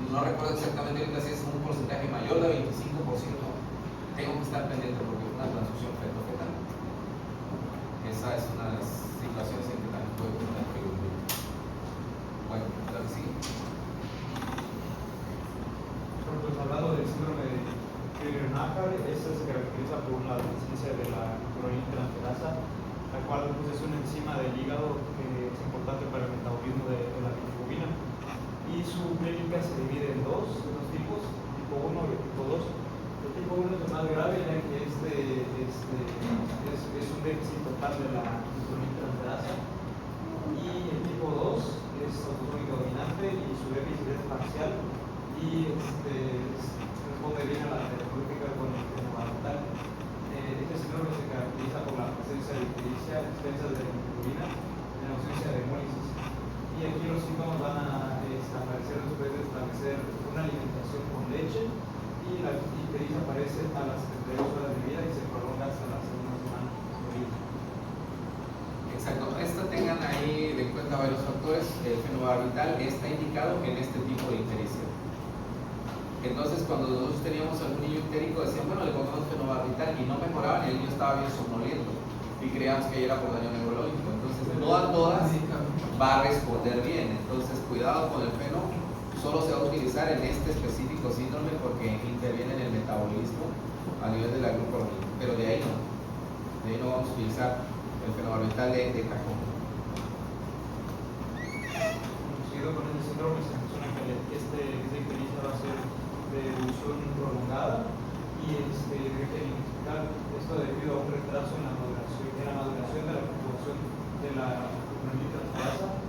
no recuerdo exactamente ahorita si es un porcentaje mayor de 25%, tengo que estar pendiente porque es una transfusión feto-fetal. Esa es una de las situaciones en que también puede tener peligro. Bueno, la que sigue. Pues hablando del síndrome de Creutzfeldt-Jakob, esta se caracteriza por la deficiencia de la clorina transferasa, la cual pues, es una enzima del hígado que es importante para el metabolismo de la bilirrubina. Y su clínica se divide en dos tipos, tipo 1 y tipo 2. El tipo 1 es el más grave, ya que es un déficit total de la clorina transferasa. Y el tipo 2 es autosómico dominante y su déficit es parcial. Y responde bien a la terapéutica con el fenobarbital. Este síndrome se caracteriza por la presencia de ictericia, extensas de bilirrubina y la ausencia de hemólisis. Y aquí los síntomas van a aparecer después de establecer una alimentación con leche, y la ictericia aparece a las 72 horas de vida y se prolonga hasta la segunda semana de vida. Exacto, tengan ahí de cuenta varios factores. El fenobarbital está indicado en este tipo de ictericia. Entonces, cuando nosotros teníamos algún niño ictérico, decían, bueno, le pongamos fenobarbital y no mejoraban, y el niño estaba bien somnoliento y creíamos que era por daño neurológico. Entonces, no a todas va a responder bien. Entonces, cuidado con el feno. Solo se va a utilizar en este específico síndrome porque interviene en el metabolismo a nivel de la glucoronina, pero de ahí no. De ahí no vamos a utilizar el fenobarbital de cajón. Seguido con este síndrome se menciona que esta ictericia va a ser de evolución prolongada y de origen inexplicable. Esto debido a un retraso en la maduración de la composición de la clorina transferasa.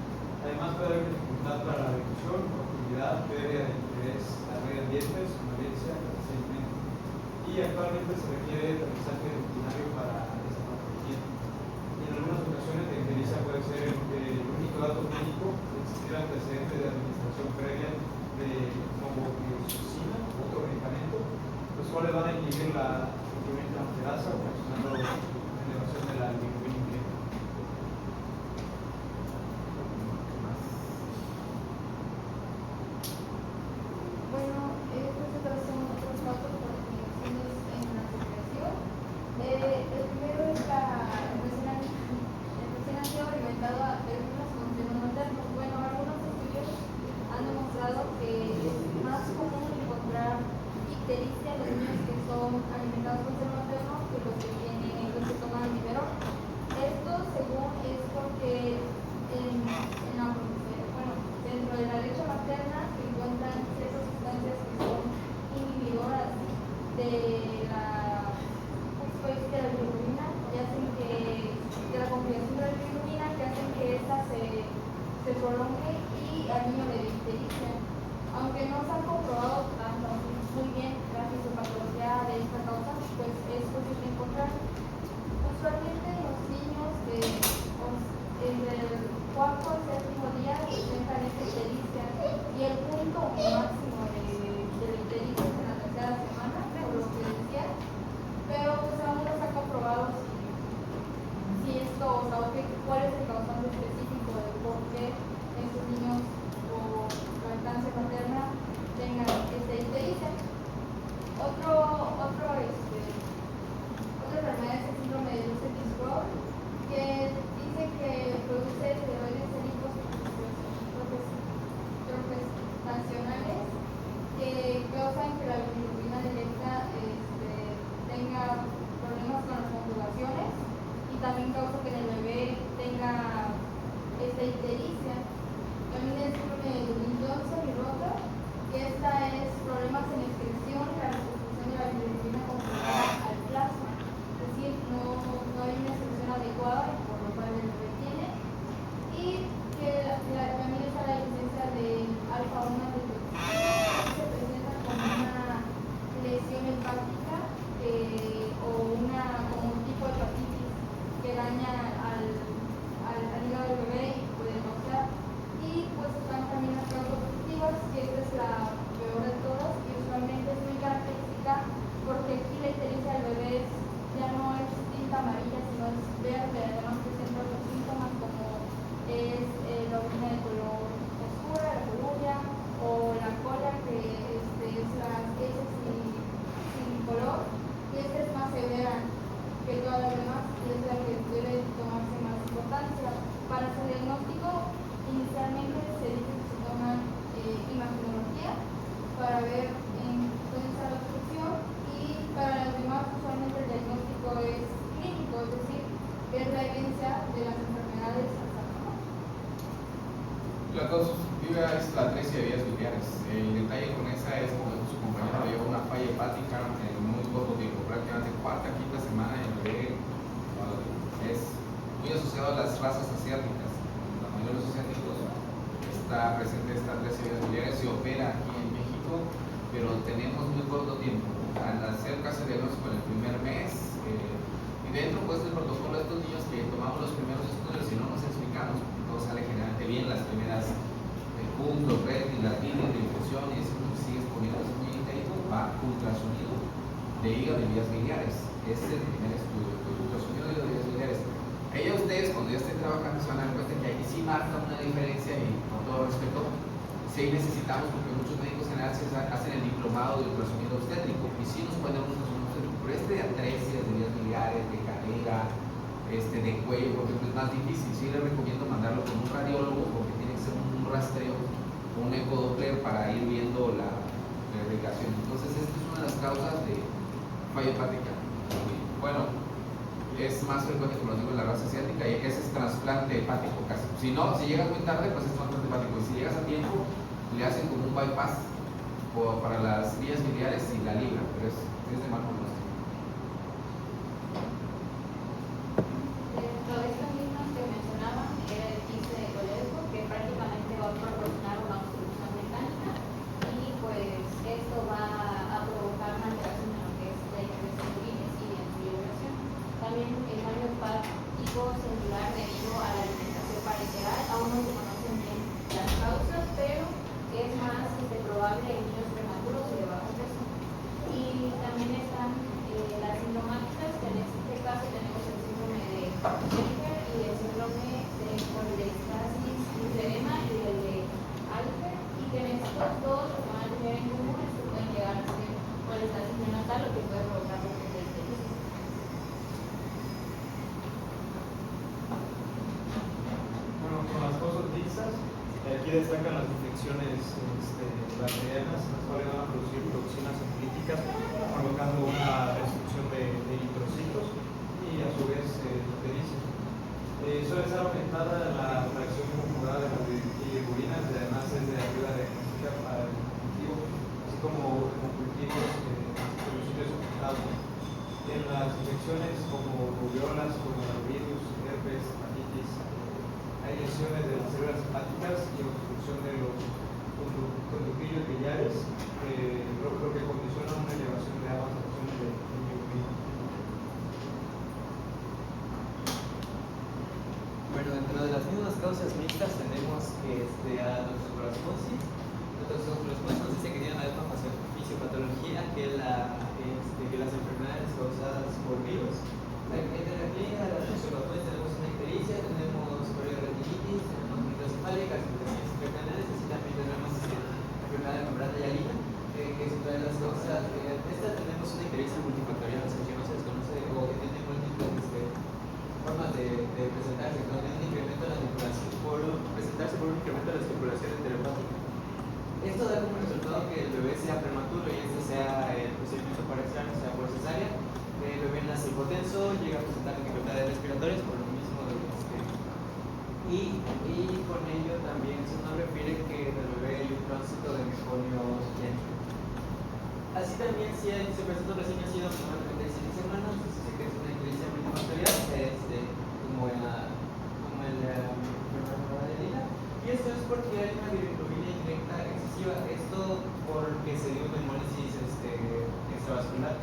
Además puede haber dificultad para la difusión, actividad, pérdida de interés, pérdida de dientes, somnolencia, seguimiento. Y actualmente se requiere aterrizaje rutinario para esta patología. Y en algunas ocasiones la ictericia puede ser el único dato clínico de existir antecedentes de administración previa de novopioxicina, otro medicamento, los cuales van a inhibir la clorina transferasa, ocasionando la elevación de la bilirrubina indirecta. Bueno, estos otros son otros datos por definiciones en la recreación. El primero es el recién nacido alimentado a términos con seno materno. Bueno, algunos estudios han demostrado que es más común encontrar ictericia en los niños que son alimentados con seno materno que los que se prolongue y al niño le dé ictericia. Aunque no se han comprobado tanto muy bien la fisiopatología de esta causa, pues es posible encontrar. Usualmente los niños entre el cuarto al séptimo día presentan esta ictericia y el punto máximo de la ictericia es en la tercera semana, por lo que decía, pero pues aún no se ha comprobado si esto, o sea, cuál es el causante específico de por qué estos niños o lactancia materna tengan esta ictericia. Otra enfermedad es el síndrome de Lucet-Discover, que dice que produce esteroides séricos nacionales que causan que la bilirrubina directa tenga problemas con las conjugaciones y también causa que en el bebé tenga esta ictericia. También el síndrome de Johnson y Rotter, que esta es problemas en excreción y la restitución de la bilirrubina conjugada al plasma, es decir, no hay una excreción adecuada y por lo cual el bebé tiene, y que también está la licencia de alfa-1 antitropina, se presenta como una lesión hepática o como un tipo de hepatitis que daña al hígado del bebé y puede causar. Y pues están también las causas positivas, que esta es la peor de todas y usualmente es muy característica porque aquí la ictericia del bebé ya no es tinta amarilla sino es verde, además presenta otros síntomas como es la orina de color oscura, la coluria o la cola que es las heces sin color, y esta es más severa que todas las demás y es la que debe tomarse más importancia. Para su diagnóstico inicialmente se dice que se toma imagenología para ver dónde está la obstrucción, y para los demás usualmente el diagnóstico es clínico, es decir, ver la evidencia de las enfermedades hasta acá. La causa obstructiva es la atresia de vías biliares. El detalle con esa es, como su compañero lleva una falla hepática en muy poco tiempo, prácticamente cuarta, quinta semana, y el bebé es muy asociado a las razas asiáticas. La mayoría de los asiáticos está presente esta atresia de vías biliares, se opera aquí en México, pero tenemos muy corto tiempo. Al hacer casi el diagnóstico en el primer mes, y dentro pues del protocolo de estos niños que tomamos los primeros estudios y no nos explicamos, todo sale generalmente bien, las primeras puntos, red, y las líneas de infusión, y eso sigue poniéndose muy intenso, va ultrasonido de hígado y vías biliares. Ese es el primer estudio, el ultrasonido de hígado y vías biliares. Ellos, ustedes, cuando ya estén trabajando, se van a dar cuenta que aquí sí marca una diferencia, y con todo respeto, sí necesitamos, porque muchos médicos generales hacen el diplomado de ultrasonido obstétrico, y sí nos pueden dar un ultrasonido obstétrico, pero de atresias, de vías biliares, de cadera, de cuello, porque es más difícil. Sí les recomiendo mandarlo con un radiólogo, porque tiene que ser un rastreo, un ecodoppler para ir viendo la irrigación. Entonces, esta es una de las causas de falla hepática. Bueno, es más frecuente, como les digo, en la raza asiática, y ese es trasplante hepático casi. Si no, si llegas muy tarde, pues es trasplante hepático, y si llegas a tiempo, le hacen como un bypass para las vías biliares y la libra, pero es de mal pronóstico. Dentro de estas mismas que mencionaban era el quiste de Coleco, que prácticamente va a proporcionar una obstrucción mecánica, y pues esto va a provocar una alteración en lo que es la ingresión y en su liberación. También el daño hepático celular debido a la alimentación parenteral, aún no se conocen bien las causas, pero es más probable en niños prematuros y de bajo peso. Y también están las sintomáticas, que en este caso tenemos el síndrome de Jennifer y el síndrome de polidestrasis lipedema y el de Alper, y que en estos dos lo que van a tener en común es que pueden llegar a ser polidestrasis neonatal, lo que puede provocar lo que es la ictericia. Bueno, con las causas mixtas, aquí destacan las infecciones bacterianas, las cuales van a producir toxinas hemolyticas, provocando una destrucción de eritrocitos y a su vez ictericia. Suele estar aumentada la fracción conjugada de las bilirrubinas, y además es de ayuda diagnóstica para el cultivo, así como cultivos soluciones ocultados. En las infecciones como rubiolas, como el virus, herpes, hepatitis, hay lesiones de las células hepáticas y obstrucción de los conductillos biliares, lo que condiciona una elevación de ambas opciones de bilirrubina. Bueno, dentro de las mismas causas mixtas tenemos a toxoplasmosis. La toxoplasmosis nos dice que tiene una alta fisiopatología, que las enfermedades causadas por virus. En la clínica de la toxoplasmosis tenemos una ictericia, tenemos coriorretinitis, tenemos microcefálica, infecciones intestinales, así también tenemos enfermedad de membrana hialina, que es otra de las causas. Esta tenemos una ictericia multifactorial, o sea, que no se desconoce o que tiene múltiples formas de presentarse, donde hay un incremento de la circulación presentarse por un incremento de la circulación enteropática. Esto da como resultado que el bebé sea prematuro y este sea el procedimiento parcial, o sea, por cesárea. El bebé nace hipotenso, llega a presentar dificultades respiratorias por lo mismo de y con ello también se nos refiere que en el bebé hay un tránsito de meconios lento. Así también si se presenta un recién nacido menor de 36 semanas, se dice que es una ictericia multifactorial, como en la enfermedad de Lila. Y esto es porque hay una bilirrubina indirecta excesiva, esto porque se dio una hemólisis extravascular.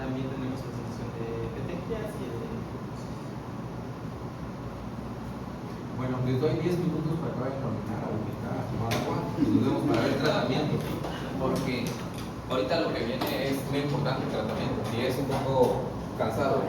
También tenemos presentación de petequias y de... Bueno, les doy 10 minutos para que vayan a caminar, a vomitar, a tomar agua y nos vemos para ver el tratamiento. Porque ahorita lo que viene es muy importante el tratamiento y es un poco cansado